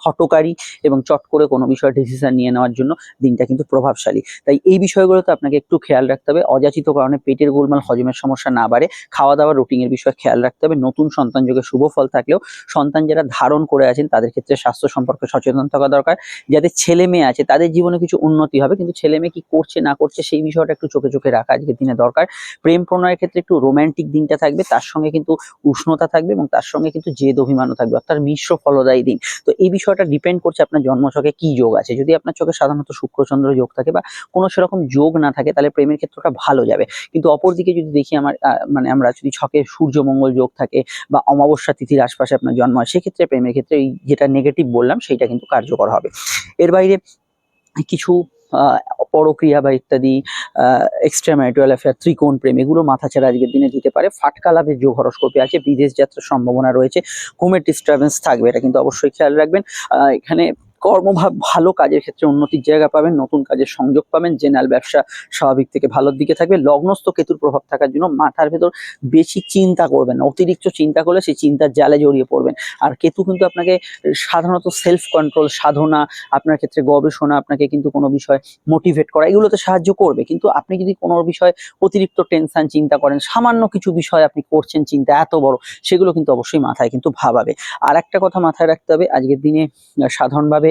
হঠকারী এবং চট করে কোনো বিষয়ে ডিসিশন নিয়ে নেওয়ার জন্য দিনটা কিন্তু প্রভাবশালী। তাই এই বিষয়গুলোতে আপনাকে একটু খেয়াল রাখতে হবে, অযাচিত কারণে পেটের গোলমাল, হজমের সমস্যা না বাড়ে, খাওয়া দাওয়ার রুটিনের বিষয়ে খেয়াল রাখতে হবে। নতুন সন্তান যোগে শুভ ফল থাকলেও সন্তান যারা ধারণ করে আছেন তাদের ক্ষেত্রে স্বাস্থ্য সম্পর্কে সচেতন থাকা দরকার। যাদের ছেলে মেয়ে আছে তাদের জীবনে কিছু উন্নতি হবে, কিন্তু ছেলে মেয়ে কি করছে না করছে সেই বিষয়টা একটু চোখে চোখে রাখা আজকের দিনে দরকার। প্রেম প্রণয়ের ক্ষেত্রে একটু রোমান্টিক দিনটা থাকবে, তার সঙ্গে কিন্তু উষ্ণতা থাকবে এবং তার সঙ্গে কিন্তু জেদ অভিমানও থাকবে, অর্থাৎ মিশ্র ফলদায়ী দিন। তো এই বিষয়টা ডিপেন্ড করছে আপনার জন্মছকে কি যোগ আছে। যদি আপনার চোখে সাধারণত শুক্রচন্দ্র যোগ থাকে বা কোনো সেরকম যোগ না থাকে তাহলে প্রেমের ক্ষেত্রটা ভালো যাবে। কিন্তু অপরদিকে যদি দেখি মানে আমরা যদি ছকে সূর্য মঙ্গল যোগ থাকে বা অমাবস্যা তিথির আশপাশে আপনার জন্ম হয়, সেক্ষেত্রে প্রেমের ক্ষেত্রে এই যেটা নেগেটিভ বললাম সেইটা কিন্তু কার্যকর হবে। এর বাইরে কিছু পরক্রিয়া বা ইত্যাদি এক্সট্রা ম্যারিটাল অ্যাফেয়ার, ত্রিকোণ প্রেম, এগুলো মাথাছাড়া আজকের দিনে দিতে পারে। ফাটকা লাভের যোগ হরস্কোপে আছে, বিদেশ যাত্রার সম্ভাবনা রয়েছে, ঘুমের ডিস্টারবেন্স থাকবে, এটা কিন্তু অবশ্যই খেয়াল রাখবেন। এখানে কর্মভাব ভালো, কাজের ক্ষেত্রে উন্নতির জায়গা পাবেন, নতুন কাজের সংযোগ পাবেন, জেনারেল ব্যবসা স্বাভাবিক থেকে ভালোর দিকে থাকবে। লগ্নস্থ কেতুর প্রভাব থাকার জন্য মাথার ভেতর বেশি চিন্তা করবেন না, অতিরিক্ত চিন্তা করলে সেই চিন্তার জালে জড়িয়ে পড়বেন। আর কেতু কিন্তু আপনাকে সাধারণত সেলফ কন্ট্রোল, সাধনা, আপনার ক্ষেত্রে গবেষণা, আপনাকে কিন্তু কোনো বিষয় মোটিভেট করা, এগুলোতে সাহায্য করবে। কিন্তু আপনি যদি কোনো বিষয় অতিরিক্ত টেনশন চিন্তা করেন, সামান্য কিছু বিষয় আপনি করছেন চিন্তা এত বড়, সেগুলো কিন্তু অবশ্যই মাথায় কিন্তু ভাবাবে। আর একটা কথা মাথায় রাখতে হবে, আজকের দিনে সাধারণভাবে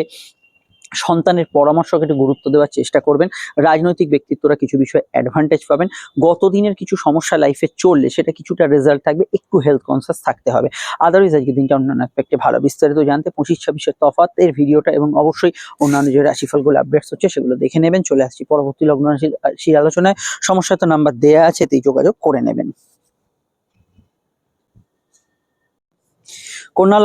সন্তানের পরামর্শকে একটু গুরুত্ব দেওয়ার চেষ্টা করবেন। রাজনৈতিক ব্যক্তিত্বরা কিছু বিষয়ে অ্যাডভান্টেজ পাবেন। গত দিনের কিছু সমস্যা লাইফে চললে সেটা কিছুটা রেজাল্ট থাকবে, একটু হেলথ কনসিয়াস থাকতে হবে। আদারওয়াইজ আজকের দিনটা অন্যান্য অ্যাসপেক্টে ভালো। বিস্তারিত জানতে 25-26-এর তফাতের ভিডিওটা এবং অবশ্যই অন্যান্য যে রাশিফলগুলো আপডেটস হচ্ছে সেগুলো দেখে নেবেন। চলে আসছি পরবর্তী লগ্ন রাশির আলোচনায়। সমস্যা তো নাম্বার দেয়া আছে, এতেই যোগাযোগ করে নেবেন। কন্যা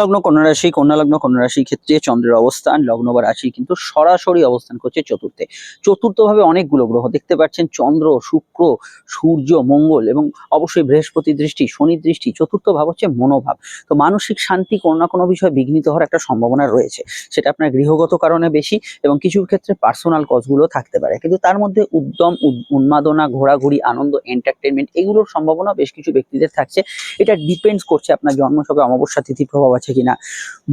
রাশির ক্ষেত্রে চন্দ্রের অবস্থান লগ্ন বা রাশি কিন্তু সরাসরি অবস্থান করছে চতুর্থে। চতুর্থভাবে অনেকগুলো গ্রহ দেখতে পাচ্ছেন, চন্দ্র, শুক্র, সূর্য, মঙ্গল এবং অবশ্যই বৃহস্পতির দৃষ্টি, শনির দৃষ্টি। চতুর্থ ভাব হচ্ছে মনোভাব। তো মানসিক শান্তি কোনো না কোনো বিষয়ে বিঘ্নিত হওয়ার একটা সম্ভাবনা রয়েছে, সেটা আপনার গৃহগত কারণে বেশি এবং কিছু ক্ষেত্রে পার্সোনাল কজগুলো থাকতে পারে। কিন্তু তার মধ্যে উদ্যম, উন্মাদনা, ঘোরাঘুরি, আনন্দ, এন্টারটেনমেন্ট, এগুলোর সম্ভাবনা বেশ কিছু ব্যক্তিদের থাকছে। এটা ডিপেন্ডস করছে আপনার জন্মছকে অমাবস্যা তিথি প্রভাব আছে কিনা,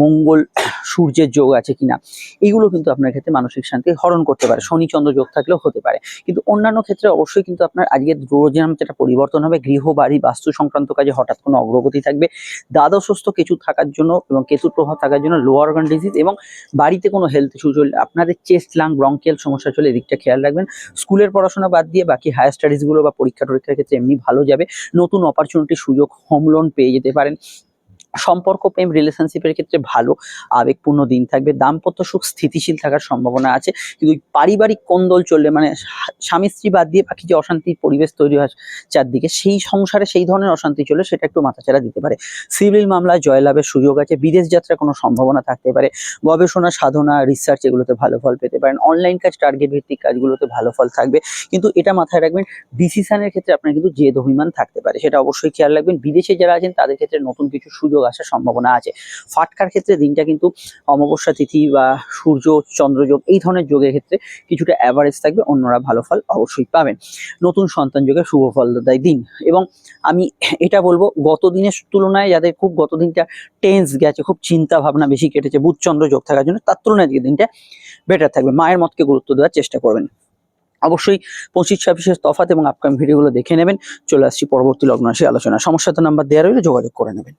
মঙ্গল সূর্যের যোগ আছে কিনা, এগুলো কিন্তু আপনার ক্ষেত্রে মানসিক শান্তি হরণ করতে পারে। শনি চন্দ্র যোগ থাকলেও হতে পারে। কিন্তু অন্যান্য ক্ষেত্রে অবশ্যই কিন্তু আপনার আজকের রোজনাম যেটা পরিবর্তন হবে, গৃহ বাড়ি বাস্তু সংক্রান্ত কাজে হঠাৎ কোনো অগ্রগতি থাকবে। দ্বাদশস্থ কেতু থাকার জন্য এবং কেতুর প্রভাব থাকার জন্য লোয়ার অর্গান ডিজিজ এবং বাড়িতে কোনো হেলথ ইস্যু চললে, আপনাদের চেস্ট, লাং, ব্রঙ্কিয়াল সমস্যা চলে, এদিকটা খেয়াল রাখবেন। স্কুলের পড়াশোনা বাদ দিয়ে বাকি হায়ার স্টাডিজগুলো বা পরীক্ষার ক্ষেত্রে এমনি ভালো যাবে। নতুন অপরচুনিটি, সুযোগ, হোম লোন পেয়ে যেতে পারেন। সম্পর্ক, প্রেম, রিলেশনশিপের ক্ষেত্রে ভালো, আবেগপূর্ণ দিন থাকবে। দাম্পত্য সুখ স্থিতিশীল থাকার সম্ভাবনা আছে। কিন্তু পারিবারিক কোন্দল চললে, মানে স্বামী স্ত্রী বাদ দিয়ে বাকি যে অশান্তির পরিবেশ তৈরি হয় চারদিকে, সেই সংসারে সেই ধরনের অশান্তি চলে, সেটা একটু মাথাচাড়া দিতে পারে। সিভিল মামলায় জয়লাভের সুযোগ আছে। বিদেশ যাত্রার কোনো সম্ভাবনা থাকতে পারে। গবেষণা, সাধনা, রিসার্চ, এগুলোতে ভালো ফল পেতে পারেন। অনলাইন কাজ, টার্গেট ভিত্তিক কাজগুলোতে ভালো ফল থাকবে। কিন্তু এটা মাথায় রাখবেন, ডিসিশনের ক্ষেত্রে আপনার কিন্তু জেদ অভিমান থাকতে পারে, সেটা অবশ্যই খেয়াল রাখবেন। বিদেশে যারা আছেন তাদের ক্ষেত্রে নতুন কিছু সুযোগ আসার সম্ভাবনা আছে। ফাটকার ক্ষেত্রে দিনটা কিন্তু অমাবস্যা তিথি বা সূর্য চন্দ্রযোগ, এই ধরনের যোগের ক্ষেত্রে কিছুটা অ্যাভারেজ থাকবে, অন্যরা ভালো ফল অবশ্যই পাবেন। নতুন সন্তান যোগের শুভ ফলদায়ী দিন। এবং আমি এটা বলবো, গত দিনের তুলনায় যাদের খুব গত দিনটা টেন্স গেছে, খুব চিন্তা ভাবনা বেশি কেটেছে বুধ চন্দ্র যোগ থাকার জন্য, তার তুলনায় আজকের দিনটা বেটার থাকবে। মায়ের মতকে গুরুত্ব দেওয়ার চেষ্টা করবেন। অবশ্যই 25-26-এর তফাৎ এবং আপকামিং ভিডিওগুলো দেখে নেবেন। চলে আসছি পরবর্তী লগ্ন রাশি আলোচনা। সমস্যা তো নাম্বার দেওয়া রইলে যোগাযোগ করে নেবেন।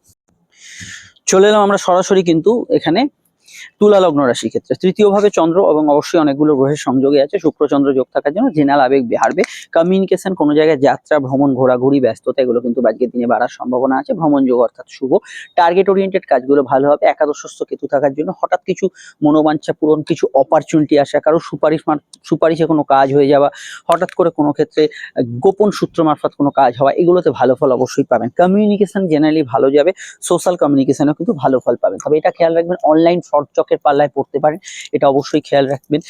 চলে এলাম আমরা সরাসরি কিন্তু এখানে তুলা লগ্ন রাশির ক্ষেত্রে। তৃতীয়ভাবে চন্দ্র এবং অবশ্যই অনেকগুলো গ্রহের সংযোগে আছে। শুক্র চন্দ্র যোগ থাকার জন্য জেনারেল আবেগ বাড়বে। কমিউনিকেশন, কোনো জায়গায় যাত্রা, ভ্রমণ, ঘোরাঘুরি, ব্যস্ততা, এগুলো কিন্তু আজকের দিনে বাড়ার সম্ভাবনা আছে। ভ্রমণ যোগ অর্থাৎ শুভ। টার্গেট ওরিয়েন্টেড কাজগুলো ভালো হবে। একাদশস্থ কেতু থাকার জন্য হঠাৎ কিছু মনোবাঞ্ছা পূরণ, কিছু অপরচুনিটি আসা, কারো সুপারিশে কোনো কাজ হয়ে যাওয়া, হঠাৎ করে কোনো ক্ষেত্রে গোপন সূত্র মারফত কোনো কাজ হওয়া, এগুলোতে ভালো ফল অবশ্যই পাবেন। কমিউনিকেশন জেনারেলি ভালো যাবে। সোশ্যাল কমিউনিকেশনেও কিন্তু ভালো ফল পাবেন। তবে এটা খেয়াল রাখবেন, অনলাইন ফ্রড চকের পাল্লায় পড়তে পারেন, এটা অবশ্যই খেয়াল রাখবেন।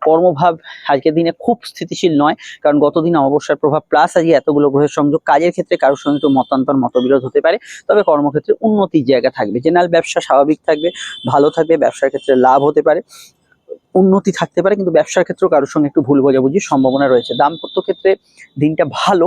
কর্মভাব আজকের দিনে খুব স্থিতিশীল নয়, কারণ গতদিন অমাবস্যার প্রভাব প্লাস আজকে এতগুলো গ্রহের সংযোগ। কাজের ক্ষেত্রে কারোর সঙ্গে একটু মতান্তর, মতবিরোধ হতে পারে, তবে কর্মক্ষেত্রে উন্নতির জায়গা থাকবে। জেনারেল ব্যবসা স্বাভাবিক থাকবে, ভালো থাকবে। ব্যবসার ক্ষেত্রে লাভ হতে পারে, উন্নতি থাকতে পারে, কিন্তু ব্যবসার ক্ষেত্রেও কারোর সঙ্গে একটু ভুল বোঝাবুঝির সম্ভাবনা রয়েছে। দাম্পত্য ক্ষেত্রে দিনটা ভালো,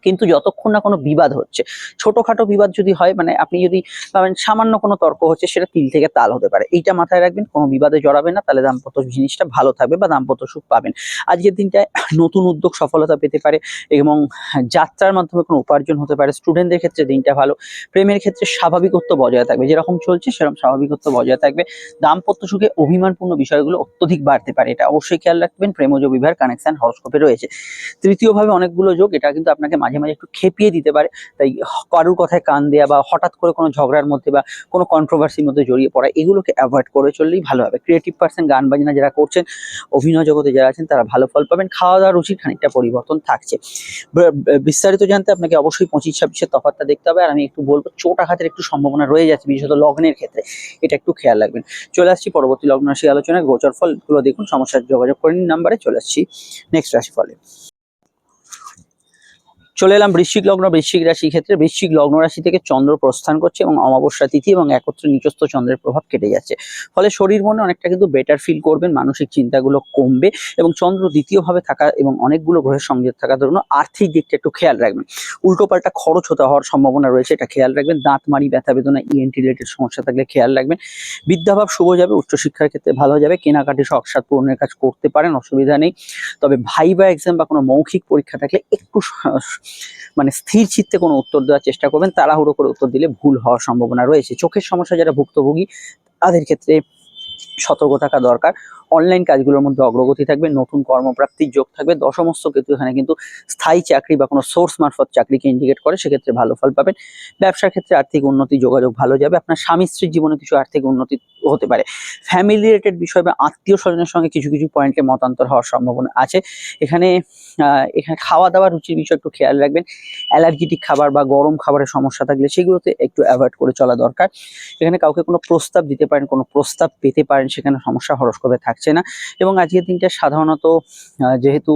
কিন্তু যতক্ষণ না কোনো বিবাদ হচ্ছে, ছোটখাটো বিবাদ যদি হয়, মানে আপনি যদি ভাবেন সামান্য কোনো তর্ক হচ্ছে, সেটা তিল থেকে তাল হতে পারে। এইটা মাথায় রাখবেন, কোনো বিবাদে জড়াবেন না, তাহলে দাম্পত্য জিনিসটা ভালো থাকবে বা দাম্পত্য সুখ পাবেন। আজকের দিনটায় নতুন উদ্যোগ সফলতা পেতে পারে এবং যাত্রার মাধ্যমে কোনো উপার্জন হতে পারে। স্টুডেন্টদের ক্ষেত্রে দিনটা ভালো। প্রেমের ক্ষেত্রে স্বাভাবিকত্ব বজায় থাকবে, যেরকম চলছে সেরকম স্বাভাবিকত্ব বজায় থাকবে। দাম্পত্য সুখে অভিমানপূর্ণ বিষয়গুলো অত্যধিক বাড়তে পারে, এটা অবশ্যই খেয়াল রাখবেন। প্রেমজ বিবাহের কানেকশন হরস্কোপে রয়েছে। তৃতীয়ভাবে অনেকগুলো যোগ, এটা কিন্তু আপনাকে মাঝে মাঝে একটু খেপিয়ে দিতে পারে। তাই কারুর কথায় কান দেয়া বা হঠাৎ করে কোনো ঝগড়ার মধ্যে বা কোনো কন্ট্রোভার্সির মধ্যে জড়িয়ে পড়া, এগুলোকে অ্যাভয়েড করে চললেই ভালো হবে। ক্রিয়েটিভ পার্সন, গান বাজনা যারা করছেন, অভিনয় জগতে যারা আছেন, তারা ভালো ফল পাবেন। খাওয়া দাওয়ার রুচির খানিকটা পরিবর্তন থাকছে। বিস্তারিত জানতে আপনাকে অবশ্যই 25-26-এর তফাৎটা দেখতে হবে। আর আমি একটু বলবো, চোট আঘাতের একটু সম্ভাবনা রয়ে যাচ্ছে, বিশেষত লগ্নের ক্ষেত্রে, এটা একটু খেয়াল রাখবেন। চলে আসছি পরবর্তী লগ্ন রাশি আলোচনায়। গোচর ফলগুলো দেখুন, সমস্যার যোগাযোগ করে নিন নাম্বারে। চলে আসছি নেক্সট রাশি ফলে। চলে এলাম বৃশ্চিক লগ্ন, বৃশ্চিক রাশির ক্ষেত্রে। বৃশ্চিক লগ্ন রাশি থেকে চন্দ্র প্রস্থান করছে এবং অমাবস্যা তিথি এবং একত্রে নিচস্থ চন্দ্রের প্রভাব কেটে যাচ্ছে। ফলে শরীর মনে অনেকটা কিন্তু বেটার ফিল করবেন, মানসিক চিন্তাগুলো কমবে এবং চন্দ্র দ্বিতীয়ভাবে থাকা এবং অনেকগুলো গ্রহের সংযোগ থাকার জন্য আর্থিক দিকটা একটু খেয়াল রাখবেন। উল্টোপাল্টা খরচ হওয়ার সম্ভাবনা রয়েছে, এটা খেয়াল রাখবেন। দাঁত মাড়ি, ব্যথা বেদনা, ইএনটি রিলেটেড সমস্যা থাকলে খেয়াল রাখবেন। বিদ্যাভাব শুভ যাবে, উচ্চশিক্ষার ক্ষেত্রে ভালো যাবে। কেনাকাটি শখ সাধ পূরণের কাজ করতে পারেন, অসুবিধা নেই। তবে ভাইবা এক্সাম বা কোনো মৌখিক পরীক্ষা থাকলে একটু মানে স্থির চিত্তে কোনো উত্তর দেওয়ার চেষ্টা করবেন। তাড়াহুড়ো করে উত্তর দিলে ভুল হওয়ার সম্ভাবনা রয়েছে। চোখের সমস্যা যারা ভুক্তভোগী, তাদের ক্ষেত্রে সতর্ক থাকা দরকার। অনলাইন কাজগুলোর মধ্যে অগ্রগতি থাকবে, নতুন কর্মপ্রাপ্তির যোগ থাকবে। দশমস্ত কেতু এখানে কিন্তু স্থায়ী চাকরি বা কোনো সোর্স মারফত চাকরিকে ইন্ডিকেট করে, সেক্ষেত্রে ভালো ফল পাবেন। ব্যবসার ক্ষেত্রে আর্থিক উন্নতি, যোগাযোগ ভালো যাবে। আপনার স্বামী স্ত্রীর জীবনে কিছু আর্থিক উন্নতি হতে পারে। ফ্যামিলি রিলেটেড বিষয় বা আত্মীয় স্বজনের সঙ্গে কিছু কিছু পয়েন্টে মতান্তর হওয়ার সম্ভাবনা আছে। এখানে এখানে খাওয়া দাওয়ার রুচির বিষয় একটু খেয়াল রাখবেন। অ্যালার্জিটিক খাবার বা গরম খাবারের সমস্যা থাকলে সেগুলোতে একটু অ্যাভয়েড করে চলা দরকার। এখানে কাউকে কোনো প্রস্তাব দিতে পারেন, কোনো প্রস্তাব পেতে পারেন, সেখানে সমস্যা হরস্কোপে থাকছে না। এবং আজকের দিনটা সাধারণত যেহেতু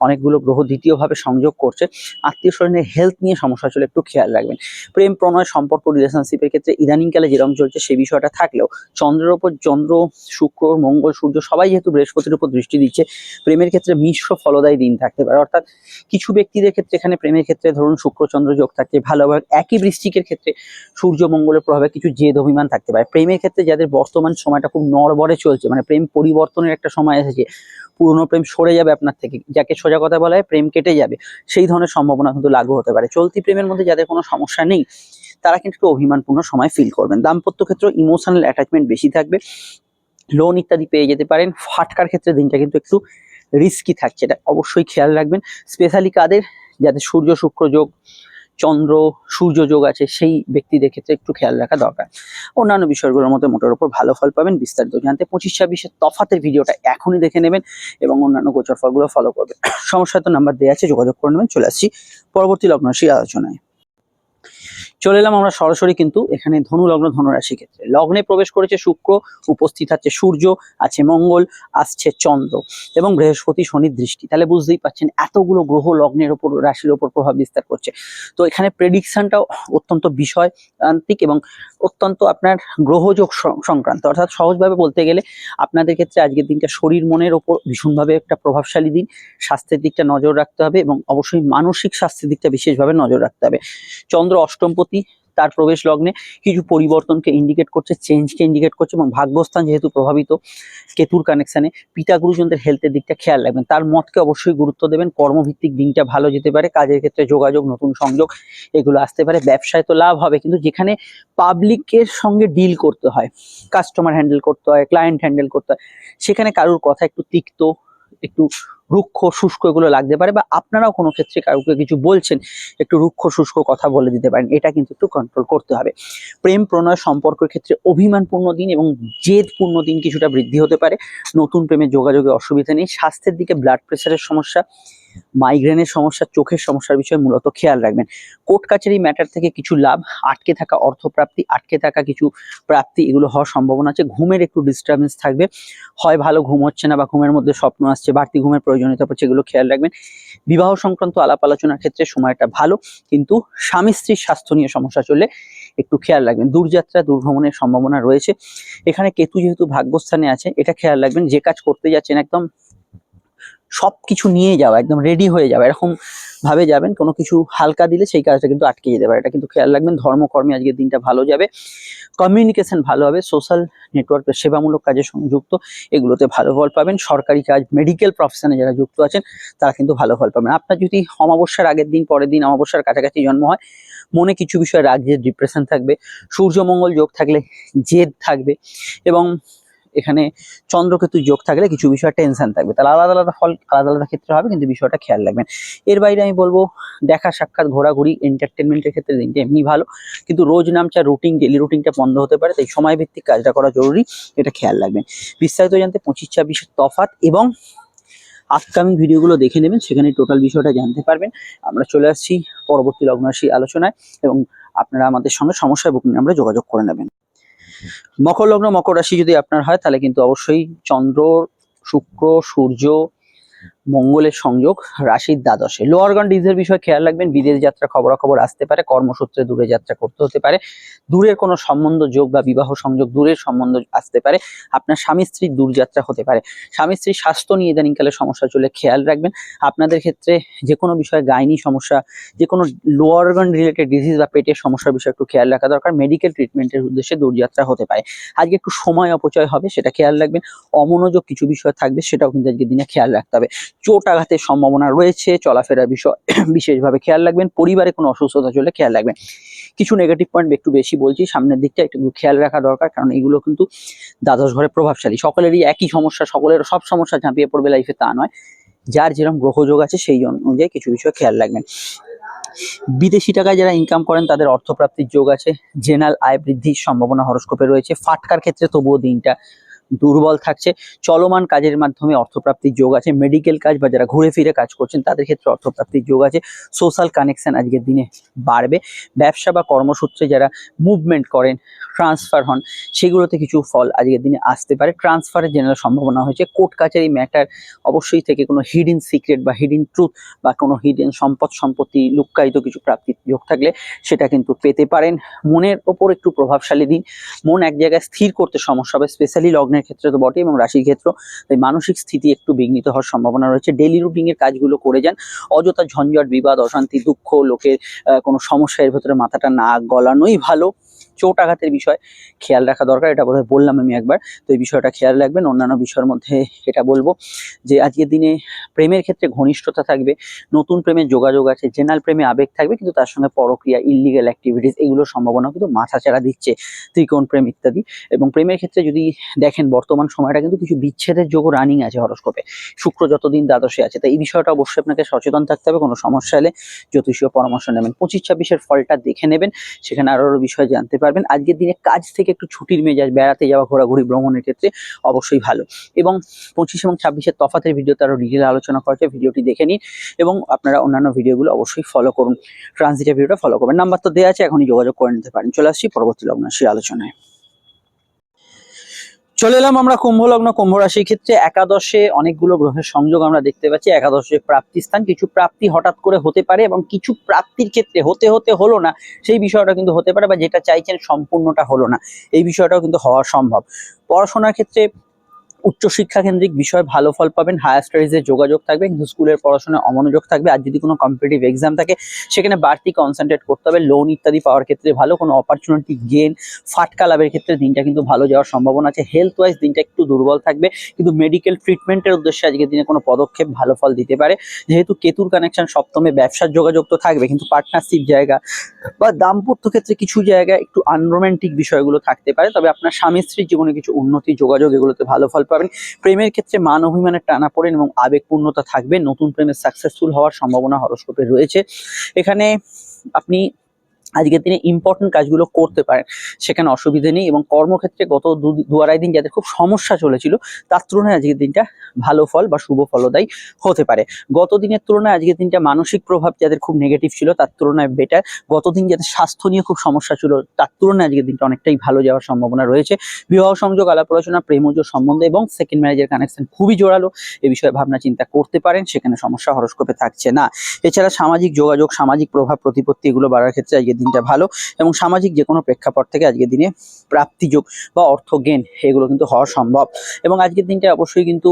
অনেকগুলো গ্রহ দ্বিতীয়ভাবে সংযোগ করছে, আত্মীয় স্বজনের হেলথ নিয়ে সমস্যা চলে একটু খেয়াল রাখবেন। প্রেম প্রণয় সম্পর্ক রিলেশনশিপের ক্ষেত্রে ইদানিংকালে যেরকম চলছে সেই বিষয়টা থাকলেও চন্দ্রের ওপর চন্দ্র, শুক্র, মঙ্গল, সূর্য সবাই যেহেতু বৃহস্পতির উপর দৃষ্টি দিচ্ছে, প্রেমের ক্ষেত্রে মিশ্র ফলদায়ী দিন থাকতে পারে। অর্থাৎ কিছু ব্যক্তিদের ক্ষেত্রে এখানে প্রেমের ক্ষেত্রে ধরুন শুক্র চন্দ্র যোগ থাকছে ভালোভাবে, একই বৃশ্চিকের ক্ষেত্রে সূর্য মঙ্গলের প্রভাবে কিছু জেদ অভিমান থাকতে পারে। প্রেমের ক্ষেত্রে যাদের বর্তমান সময়টা খুব নড়বড়ে চলছে, মানে প্রেম পরিবর্তনের একটা সময় এসেছে, পুরনো প্রেম সরে যাবে আপনার থেকে, যাকে সোজা কথা বলা হয় প্রেম কেটে যাবে, সেই ধরনের সম্ভাবনা কিন্তু লাগু হতে পারে। চলতি প্রেমের মধ্যে যাদের কোনো সমস্যা নেই, তারা কিন্তু একটু অভিমানপূর্ণ সময় ফিল করবেন। দাম্পত্য ক্ষেত্রে ইমোশনাল অ্যাটাচমেন্ট বেশি থাকবে, লোন ইত্যাদি পেয়ে যেতে পারেন। ফাটকার ক্ষেত্রে দিনটা কিন্তু একটু রিস্কি থাকছে, এটা অবশ্যই খেয়াল রাখবেন। স্পেশালি কাদের, যাদের সূর্য শুক্র যোগ, চন্দ্র সূর্য যোগ আছে, সেই ব্যক্তিদের ক্ষেত্রে একটু খেয়াল রাখা দরকার। অন্যান্য বিষয়গুলোর মধ্যে মোটের উপর ভালো ফল পাবেন। বিস্তারিত জানতে 25-26-এর তফাতের ভিডিওটা এখনই দেখে নেবেন এবং অন্যান্য গোচর ফলগুলো ফলো করবেন। সমস্যা তো নাম্বার দেওয়া আছে, যোগাযোগ করে নেবেন। চলে আসছি পরবর্তী লগ্ন রাশি আলোচনায়। চলে এলাম আমরা সরাসরি কিন্তু এখানে ধনু লগ্ন ধনু রাশি ক্ষেত্রে। লগ্নে প্রবেশ করেছে শুক্র, উপস্থিত আছে সূর্য, আছে মঙ্গল, আসছে চন্দ্র এবং বৃহস্পতি শনির দৃষ্টি। তাহলে বুঝতেই পারছেন এতগুলো গ্রহ লগ্নের ওপর, রাশির ওপর প্রভাব বিস্তার করছে। তো এখানে প্রেডিকশনটাও অত্যন্ত বিষয়তান্ত্রিক এবং অত্যন্ত আপনার গ্রহযোগ সংক্রান্ত। অর্থাৎ সহজভাবে বলতে গেলে আপনাদের ক্ষেত্রে আজকের দিনটা শরীর মনের ওপর ভীষণভাবে একটা প্রভাবশালী দিন। স্বাস্থ্যের দিকটা নজর রাখতে হবে এবং অবশ্যই মানসিক স্বাস্থ্যের দিকটা বিশেষভাবে নজর রাখতে হবে। চন্দ্র অষ্টমপতি, তার প্রবেশ লগ্নে কিছু পরিবর্তনকে ইন্ডিকেট করছে, চেঞ্জকে ইন্ডিকেট করছে এবং ভাগ্যস্থান যেহেতু প্রভাবিত কেতুর কানেকশনে, পিতা গুরুজনদের হেলথের দিকটা খেয়াল রাখবেন। তার মতকে অবশ্যই গুরুত্ব দেবেন। কর্মভিত্তিক দিনটা ভালো যেতে পারে। কাজের ক্ষেত্রে যোগাযোগ, নতুন সংযোগ এগুলো আসতে পারে। ব্যবসায় তো লাভ হবে, কিন্তু যেখানে পাবলিকের সঙ্গে ডিল করতে হয়, কাস্টমার হ্যান্ডেল করতে হয়, ক্লায়েন্ট হ্যান্ডেল করতে হয়, সেখানে কারোর কথা একটু তিক্ত, একটু রুক্ষ শুষ্ক এগুলো লাগতে পারে, বা আপনারাও কোনো ক্ষেত্রে কাউকে কিছু বলছেন, একটু রুক্ষ শুষ্ক কথা বলে দিতে পারেন। এটা কিন্তু একটু কন্ট্রোল করতে হবে। প্রেম প্রণয় সম্পর্কের ক্ষেত্রে অভিমানপূর্ণ দিন এবং জেদপূর্ণ দিন কিছুটা বৃদ্ধি হতে পারে। নতুন প্রেমের যোগাযোগে অসুবিধা নেই। স্বাস্থ্যের দিকে ব্লাড প্রেশারের সমস্যা, মাইগ্রেনের সমস্যা, চোখের সমস্যার বিষয়ে মূলত খেয়াল রাখবেন। কোর্ট কাছারি ম্যাটার থেকে কিছু লাভ, আটকে থাকা অর্থপ্রাপ্তি, আটকে থাকা কিছু প্রাপ্তি এগুলো হওয়ার সম্ভাবনা আছে। ঘুমের একটু ডিস্টারবেন্স থাকবে, হয় ভালো ঘুম হচ্ছে না বা ঘুমের মধ্যে স্বপ্ন আসছে, বাড়তি ঘুমের প্রয়োজনীয়তা পড়ছে, এগুলো খেয়াল রাখবেন। বিবাহ সংক্রান্ত আলাপ আলোচনার ক্ষেত্রে সময়টা ভালো, কিন্তু স্বামী স্ত্রীর স্বাস্থ্য নিয়ে সমস্যা চললে একটু খেয়াল রাখবেন। দূরযাত্রা দূরভ্রমণের সম্ভাবনা রয়েছে। এখানে কেতু যেহেতু ভাগ্যস্থানে আছে, এটা খেয়াল রাখবেন। যে কাজ করতে যাচ্ছেন একদম সবকিছু নিয়ে যাওয়া, একদম রেডি হয়ে যাওয়া, এরকম ভাবে যাবেন। কোনো কিছু হালকা দিলে সেই কাজটা কিন্তু আটকে যেতে পারে, এটা কিন্তু খেয়াল রাখবেন। ধর্মকর্মে আজকের দিনটা ভালো যাবে, কমিউনিকেশন ভালো হবে, সোশ্যাল নেটওয়ার্কের সেবামূলক কাজের সঙ্গে যুক্ত এগুলোতে ভালো ফল পাবেন। সরকারি কাজ, মেডিকেল প্রফেশনে যারা যুক্ত আছেন তারা কিন্তু ভালো ফল পাবেন। আপনার যদি অমাবস্যার আগের দিন, পরের দিন, অমাবস্যার কাছাকাছি জন্ম হয়, মনে কিছু বিষয়ে রাগ, জেদ, ডিপ্রেশন থাকবে। সূর্যমঙ্গল যোগ থাকলে জেদ থাকবে, এবং এখানে চন্দ্রকেতু যোগ থাকলে কিছু বিষয় টেনশন থাকবে। তাহলে আলাদা আলাদা ফল আলাদা আলাদা ক্ষেত্রে হবে, কিন্তু বিষয়টা খেয়াল রাখবেন। এর বাইরে আমি বলবো দেখা সাক্ষাৎ, ঘোরাঘুরি, এন্টারটেনমেন্টের ক্ষেত্রে দিনটা এমনি ভালো, কিন্তু রোজ নামচা রুটিন, ডেলি রুটিনটা বন্ধ হতে পারে, তাই সময় ভিত্তিক কাজটা করা জরুরি, এটা খেয়াল রাখবেন। বিস্তারিত জানতে 25-26-এর তফাৎ এবং আপকামিং ভিডিওগুলো দেখে নেবেন, সেখানে টোটাল বিষয়টা জানতে পারবেন। আমরা চলে আসছি পরবর্তী লগ্নরাশি আলোচনায়, এবং আপনারা আমাদের সঙ্গে সমস্যায় বুকিং আমরা যোগাযোগ করে নেবেন। মকর লগ্ন, মকর রাশি যদি আপনার হয়, তাহলে কিন্তু অবশ্যই চন্দ্র, শুক্র, সূর্য, মঙ্গলের সংযোগ রাশির দ্বাদশে। লোয়ার ডিজের বিষয়ে খেয়াল রাখবেন। বিদেশ যাত্রা খবরাখবর আসতে পারে, কর্মসূত্রে দূরে যাত্রা করতে হতে পারে, দূরের কোনো সম্বন্ধ যোগ বা বিবাহ সংযোগ, দূরের সম্বন্ধ আসতে পারে, আপনার স্বামী স্ত্রীর দূরযাত্রা হতে পারে। স্বামী স্ত্রীর স্বাস্থ্য নিয়ে ইদানিংকালে সমস্যা চলে, খেয়াল রাখবেন। আপনাদের ক্ষেত্রে যে কোনো বিষয়ে গাইনি সমস্যা, যে কোনো লোয়ার অর্গান রিলেটেড ডিজিজ বা পেটের সমস্যার বিষয়ে একটু খেয়াল রাখা দরকার। মেডিকেল ট্রিটমেন্টের উদ্দেশ্যে দূরযাত্রা হতে পারে। আজকে একটু সময় অপচয় হবে, সেটা খেয়াল রাখবেন। অমনোযোগ কিছু বিষয় থাকবে, সেটাও কিন্তু আজকের দিনে খেয়াল রাখতে হবে। চোট আঘাতের সম্ভাবনা রয়েছে, চলাফেরার বিষয় বিশেষভাবে খেয়াল রাখবেন। পরিবারে কোনো অসুস্থতা চলে খেয়াল রাখবেন। কিছু নেগেটিভ পয়েন্ট একটু বেশি বলছি, সামনের দিকটা একটু খেয়াল রাখা দরকার, কারণ এগুলো কিন্তু দ্বাদশ ঘরে প্রভাবশালী। সকলেরই একই সমস্যা, সকলের সব সমস্যা ঝাঁপিয়ে পড়বে লাইফে তা নয়, যার যেরকম গ্রহযোগ আছে সেই অনুযায়ী কিছু বিষয় খেয়াল রাখবেন। বিদেশি টাকায় যারা ইনকাম করেন তাদের অর্থপ্রাপ্তির যোগ আছে, জেনারেল আয় বৃদ্ধির সম্ভাবনা হরস্কোপে রয়েছে। ফাটকার ক্ষেত্রে তবুও দিনটা দুর্বল থাকছে। চলমান কাজের মাধ্যমে অর্থপ্রাপ্তির যোগ আছে। মেডিকেল কাজ বা যারা ঘুরে ফিরে কাজ করছেন তাদের ক্ষেত্রে অর্থপ্রাপ্তির যোগ আছে। সোশ্যাল কানেকশন আজকের দিনে বাড়বে। ব্যবসা বা কর্মসূত্রে যারা মুভমেন্ট করেন, ট্রান্সফার হন, সেগুলোতে কিছু ফল আজকের দিনে আসতে পারে। ট্রান্সফারের জেনারেল সম্ভাবনা হয়েছে। কোর্ট কাচারি ম্যাটার অবশ্যই থেকে কোনো হিডেন সিক্রেট বা হিডেন ট্রুথ বা কোনো হিডেন সম্পত্তি লুক্কায়িত কিছু প্রাপ্তির যোগ থাকলে সেটা কিন্তু পেতে পারেন। মনের ওপর একটু প্রভাবশালী দিন, মন এক জায়গায় স্থির করতে সমস্যা হবে, স্পেশালি লগ্নের ক্ষেত্রে তো বটে এবং রাশির ক্ষেত্র, তাই মানসিক স্থিতি একটু বিঘ্নিত হওয়ার সম্ভাবনা রয়েছে। ডেইলি রুটিনের কাজগুলো করে যান, অযথা ঝঞ্ঝট, বিবাদ, অশান্তি, দুঃখ, লোকের কোনো সমস্যা এর ভেতরে মাথাটা না গলানোই ভালো। চোট আঘাতের বিষয় খেয়াল রাখা দরকার, এটা বোধহয় বললাম আমি একবার, তো এই বিষয়টা খেয়াল রাখবেন। অন্যান্য বিষয়ের মধ্যে এটা বলবো যে আজকের দিনে প্রেমের ক্ষেত্রে ঘনিষ্ঠতা থাকবে, নতুন প্রেমের যোগাযোগ আছে, জেনারেল প্রেমে আবেগ থাকবে, কিন্তু তার সঙ্গে পরক্রিয়া, ইললিগাল অ্যাক্টিভিটিস এগুলোর সম্ভাবনা কিন্তু মাথাচাড়া দিচ্ছে, ত্রিকোণ প্রেম ইত্যাদি। এবং প্রেমের ক্ষেত্রে যদি দেখেন বর্তমান সময়টা কিন্তু কিছু বিচ্ছেদের যোগও রানিং আছে হরস্কোপে, শুক্র যতদিন দ্বাদশে আছে, তাই এই বিষয়টা অবশ্যই আপনাকে সচেতন থাকতে হবে। কোনো সমস্যা হলে জ্যোতিষীয় পরামর্শ নেবেন। 25-26-এর ফলটা দেখে নেবেন, সেখানে আরো বিষয় জানতে পারবেন। আজকের দিনে কাজ থেকে একটু ছুটির মেজাজ, বেড়াতে যাওয়া, ঘোরাঘুরি, ভ্রমণের ক্ষেত্রে অবশ্যই ভালো। এবং 25 এবং 26-এর তফাতের ভিডিওতে আরো ডিটেল আলোচনা করা হয়েছে, ভিডিওটি দেখে নিন এবং আপনারা অন্যান্য ভিডিওগুলো অবশ্যই ফলো করুন। ট্রানজিটের ভিডিওটা ফলো করবেন, নাম্বার তো দেওয়া আছে, এখনই যোগাযোগ করে নিতে পারেন। চলে আসছি পরবর্তী লগ্নরাশির আলোচনায়। চলে এলাম আমরা কুম্ভ লগ্ন, কুম্ভ রাশির ক্ষেত্রে একাদশে অনেকগুলো গ্রহের সংযোগ আমরা দেখতে পাচ্ছি। একাদশে প্রাপ্তি স্থান, কিছু প্রাপ্তি হঠাৎ করে হতে পারে এবং কিছু প্রাপ্তির ক্ষেত্রে হতে হতে হলো না সেই বিষয়টা কিন্তু হতে পারে, বা যেটা চাইছেন সম্পূর্ণটা হলো না এই বিষয়টাও কিন্তু হওয়া সম্ভব। পড়াশোনার ক্ষেত্রে উচ্চশিক্ষা কেন্দ্রিক বিষয় ভালো ফল পাবেন, হায়ার স্টাডিজের যোগাযোগ থাকবে, কিন্তু স্কুলের পড়াশোনায় অমনোযোগ থাকবে। আর যদি কোনো কম্পিটিটিভ এক্সাম থাকে সেখানে বাড়তি কনসেন্ট্রেট করতে হবে। লোন ইত্যাদি পাওয়ার ক্ষেত্রে ভালো, কোনো অপরচুনিটি গেন, ফাটকা লাভের ক্ষেত্রে দিনটা কিন্তু ভালো যাওয়ার সম্ভাবনা আছে। হেলথ ওয়াইজ দিনটা একটু দুর্বল থাকবে, কিন্তু মেডিকেল ট্রিটমেন্টের উদ্দেশ্যে আজকের দিনে কোনো পদক্ষেপ ভালো ফল দিতে পারে। যেহেতু কেতুর কানেকশন সপ্তমে, ব্যবসার যোগাযোগ তো থাকবে, কিন্তু পার্টনারশিপ জায়গা বা দাম্পত্য ক্ষেত্রে কিছু জায়গায় একটু আনরোম্যান্টিক বিষয়গুলো থাকতে পারে। তবে আপনার স্বামী স্ত্রীর জীবনে কিছু উন্নতি, যোগাযোগ এগুলোতে ভালো ফল পাবেন। প্রেমের ক্ষেত্রে মান অভিমানের টানাপোড়েন এবং আবেগপূর্ণতা থাকবে। নতুন প্রেমের সাকসেসফুল হওয়ার সম্ভাবনা হরস্কোপে রয়েছে। এখানে আপনি আজকের দিনে ইম্পর্টেন্ট কাজগুলো করতে পারেন, সেখানে অসুবিধে নেই। এবং কর্মক্ষেত্রে গত দু আড়াই দিন যাদের খুব সমস্যা চলেছিল তার তুলনায় আজকের দিনটা ভালো ফল বা শুভ ফলদায়ী হতে পারে। গত দিনের তুলনায় আজকের দিনটা মানসিক প্রভাব যাদের খুব নেগেটিভ ছিল তার তুলনায় বেটার। গতদিন যাদের স্বাস্থ্য নিয়ে খুব সমস্যা ছিল তার তুলনায় আজকের দিনটা অনেকটাই ভালো যাওয়ার সম্ভাবনা রয়েছে। বিবাহ সংযোগ, আলাপ আলোচনা, প্রেমজ সম্বন্ধ এবং সেকেন্ড ম্যারেজের কানেকশন খুবই জোরালো, এ বিষয়ে ভাবনা চিন্তা করতে পারেন, সেখানে সমস্যা হরস্কোপে থাকছে না। এছাড়া সামাজিক যোগাযোগ, সামাজিক প্রভাব প্রতিপত্তি এগুলো বাড়ার ক্ষেত্রে আজকের দিনটা ভালো, এবং সামাজিক যে কোনো প্রেক্ষাপট থেকে আজকের দিনে প্রাপ্তিযোগ বা অর্থ গেন এগুলো কিন্তু হওয়া সম্ভব। এবং আজকের দিনটা অবশ্যই কিন্তু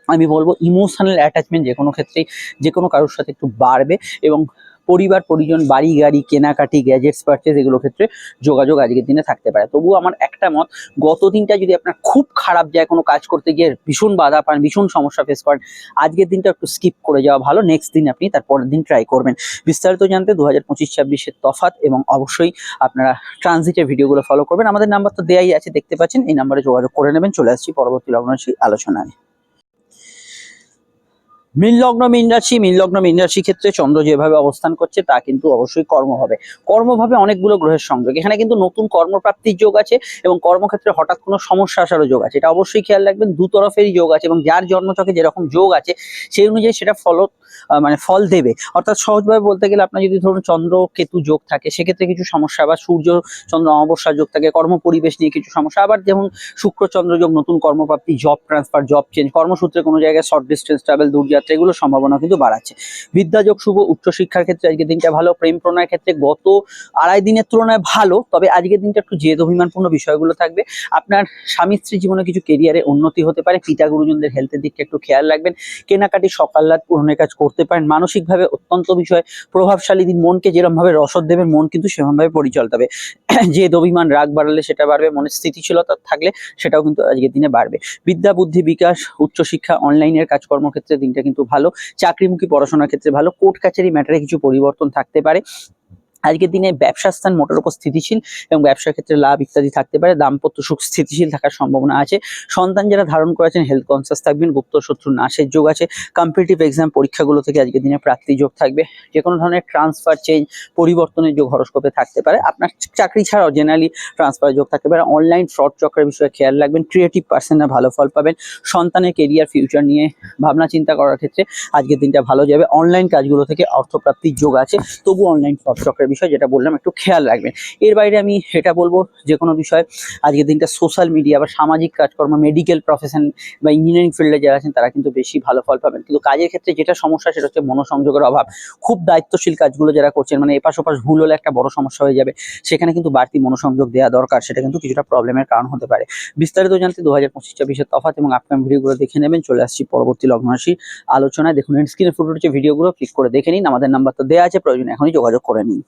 আমি বলবো ইমোশনাল অ্যাটাচমেন্ট যে কোনো ক্ষেত্রেই যে কোনো কারোর সাথে একটু বাড়বে, এবং পরিবার পরিজন, বাড়ি গাড়ি কেনাকাটি, গ্যাজেটস পারচেজ, এগুলো ক্ষেত্রে যোগাযোগ আজকের দিনে থাকতে পারে। তবুও আমার একটা মত, গত দিনটা যদি আপনার খুব খারাপ যায়, কোনো কাজ করতে গিয়ে ভীষণ বাধা পান, ভীষণ সমস্যা ফেস করেন, আজকের দিনটা একটু স্কিপ করে যাওয়া ভালো। নেক্সট দিন আপনি তার পরের দিন ট্রাই করবেন। বিস্তারিত জানতে 2025-26-এর তফাৎ এবং অবশ্যই আপনারা ট্রানজিটের ভিডিওগুলো ফলো করবেন। আমাদের নাম্বার তো দেয়াই আছে, দেখতে পাচ্ছেন, এই নাম্বারে যোগাযোগ করে নেবেন। চলে আসছি পরবর্তী লগ্নরাশি আলোচনায়। মীন রাশি ক্ষেত্রে চন্দ্র যেভাবে অবস্থান করছে তা কিন্তু অবশ্যই কর্মভাবে অনেকগুলো গ্রহের সংযোগ। এখানে কিন্তু নতুন কর্মপ্রাপ্তির যোগ আছে এবং কর্মক্ষেত্রে হঠাৎ কোনো সমস্যা আসারও যোগ আছে। এটা অবশ্যই খেয়াল রাখবেন, দু তরফেরই যোগ আছে এবং যার জন্মছকে যেরকম যোগ আছে সেই অনুযায়ী সেটা ফল দেবে। অর্থাৎ সহজভাবে বলতে গেলে, আপনার যদি ধরুন চন্দ্র কেতু যোগ থাকে সেক্ষেত্রে কিছু সমস্যা, বা সূর্য চন্দ্র অমাবস্যা যোগ থাকে কর্ম পরিবেশ নিয়ে কিছু সমস্যা, আবার যেমন শুক্র চন্দ্র যোগ নতুন কর্মপ্রাপ্তি, জব ট্রান্সফার, জব চেঞ্জ, কর্মসূত্রে কোনো জায়গায় শর্ট ডিস্টেন্স ট্রাভেল, দূরযাত্রা, এগুলো সম্ভাবনা কিন্তু বাড়াচ্ছে। বিদ্যাযোগ শুভ, উচ্চশিক্ষার ক্ষেত্রে আজকের দিনটা ভালো। প্রেম প্রণয়ের ক্ষেত্রে গত আড়াই দিনের তুলনায় ভালো, তবে আজকের দিনটা একটু জেদ অভিমানপূর্ণ বিষয়গুলো থাকবে। আপনার স্বামী স্ত্রী জীবনে কিছু কেরিয়ারে উন্নতি হতে পারে। পিতা গুরুজনদের হেলথের দিকটা একটু খেয়াল রাখবেন। কেনাকাটি সকাল রাত পূরণের কাজ করতে পারেন। মানসিকভাবে অত্যন্ত বিষয় প্রভাবশালী দিন। মনকে যেরকম ভাবে রসদ দেবেন, মন কিন্তু সেরকম ভাবে পরিচল হবে। জেদ অভিমান রাগ বাড়ালে সেটা বাড়বে, মনের স্থিতিশীলতা থাকলে সেটাও কিন্তু আজকের দিনে বাড়বে। বিদ্যা বুদ্ধি বিকাশ, উচ্চশিক্ষা, অনলাইনের কাজকর্ম ক্ষেত্রে দিনটা কিন্তু ভালো। চাকরিমুখী পড়াশোনার ক্ষেত্রে ভালো। কোর্ট কাছারি ম্যাটারে কিছু পরিবর্তন থাকতে পারে। আজকের দিনে ব্যবসা স্থান মোটের উপর স্থিতিশীল এবং ব্যবসার ক্ষেত্রে লাভ ইত্যাদি থাকতে পারে। দাম্পত্য সুখ স্থিতিশীল থাকার সম্ভাবনা আছে। সন্তান যারা ধারণ করেছেন হেলথ কনসিয়াস থাকবেন। গুপ্ত শত্রু নাশের যোগ আছে। কম্পিটিটিভ এক্সাম পরীক্ষাগুলো থেকে আজকের দিনে প্রাপ্তি যোগ থাকবে। যে কোনো ধরনের ট্রান্সফার চেঞ্জ পরিবর্তনের যোগ হরস্কোপে থাকতে পারে। আপনার চাকরি ছাড়াও জেনারেলি ট্রান্সফার যোগ থাকতে পারে। অনলাইন ফ্রড চক্রের বিষয়ে খেয়াল রাখবেন। ক্রিয়েটিভ পার্সনরা ভালো ফল পাবেন। সন্তানের কেরিয়ার ফিউচার নিয়ে ভাবনা চিন্তা করার ক্ষেত্রে আজকের দিনটা ভালো যাবে। অনলাইন কাজগুলো থেকে অর্থপ্রাপ্তির যোগ আছে, তবু অনলাইন ফ্রড চক্রের বিষয় যেটা বললাম একটু খেয়াল রাখবেন। এর বাইরে আমি এটা বলবো, যে কোনো বিষয় আজকের দিনটা সোশ্যাল মিডিয়া বা সামাজিক কাজকর্ম, মেডিকেল প্রফেশন বা ইঞ্জিনিয়ারিং ফিল্ডে যারা আছেন তারা কিন্তু বেশি ভালো ফল পাবেন। কিন্তু কাজের ক্ষেত্রে যেটা সমস্যা সেটা হচ্ছে মনোসংযোগের অভাব। খুব দায়িত্বশীল কাজগুলো যারা করছেন, মানে এপাশ ওপাশ ভুল হলে একটা বড় সমস্যা হয়ে যাবে, সেখানে কিন্তু বাড়তি মনোসংযোগ দেওয়া দরকার। সেটা কিন্তু কিছুটা প্রবলেমের কারণ হতে পারে। বিস্তারিত জানতে 2025-26-এর তফাৎ এবং আপকামিং ভিডিওগুলো দেখে নেবেন। চলে আসছি পরবর্তী লগ্নরাশি আলোচনায়। দেখুন স্ক্রিনে ফুটে উঠছে ভিডিওগুলো, ক্লিক করে দেখে নিন। আমাদের নাম্বার তো দেওয়া আছে, প্রয়োজনে এখনই যোগাযোগ করে নিন।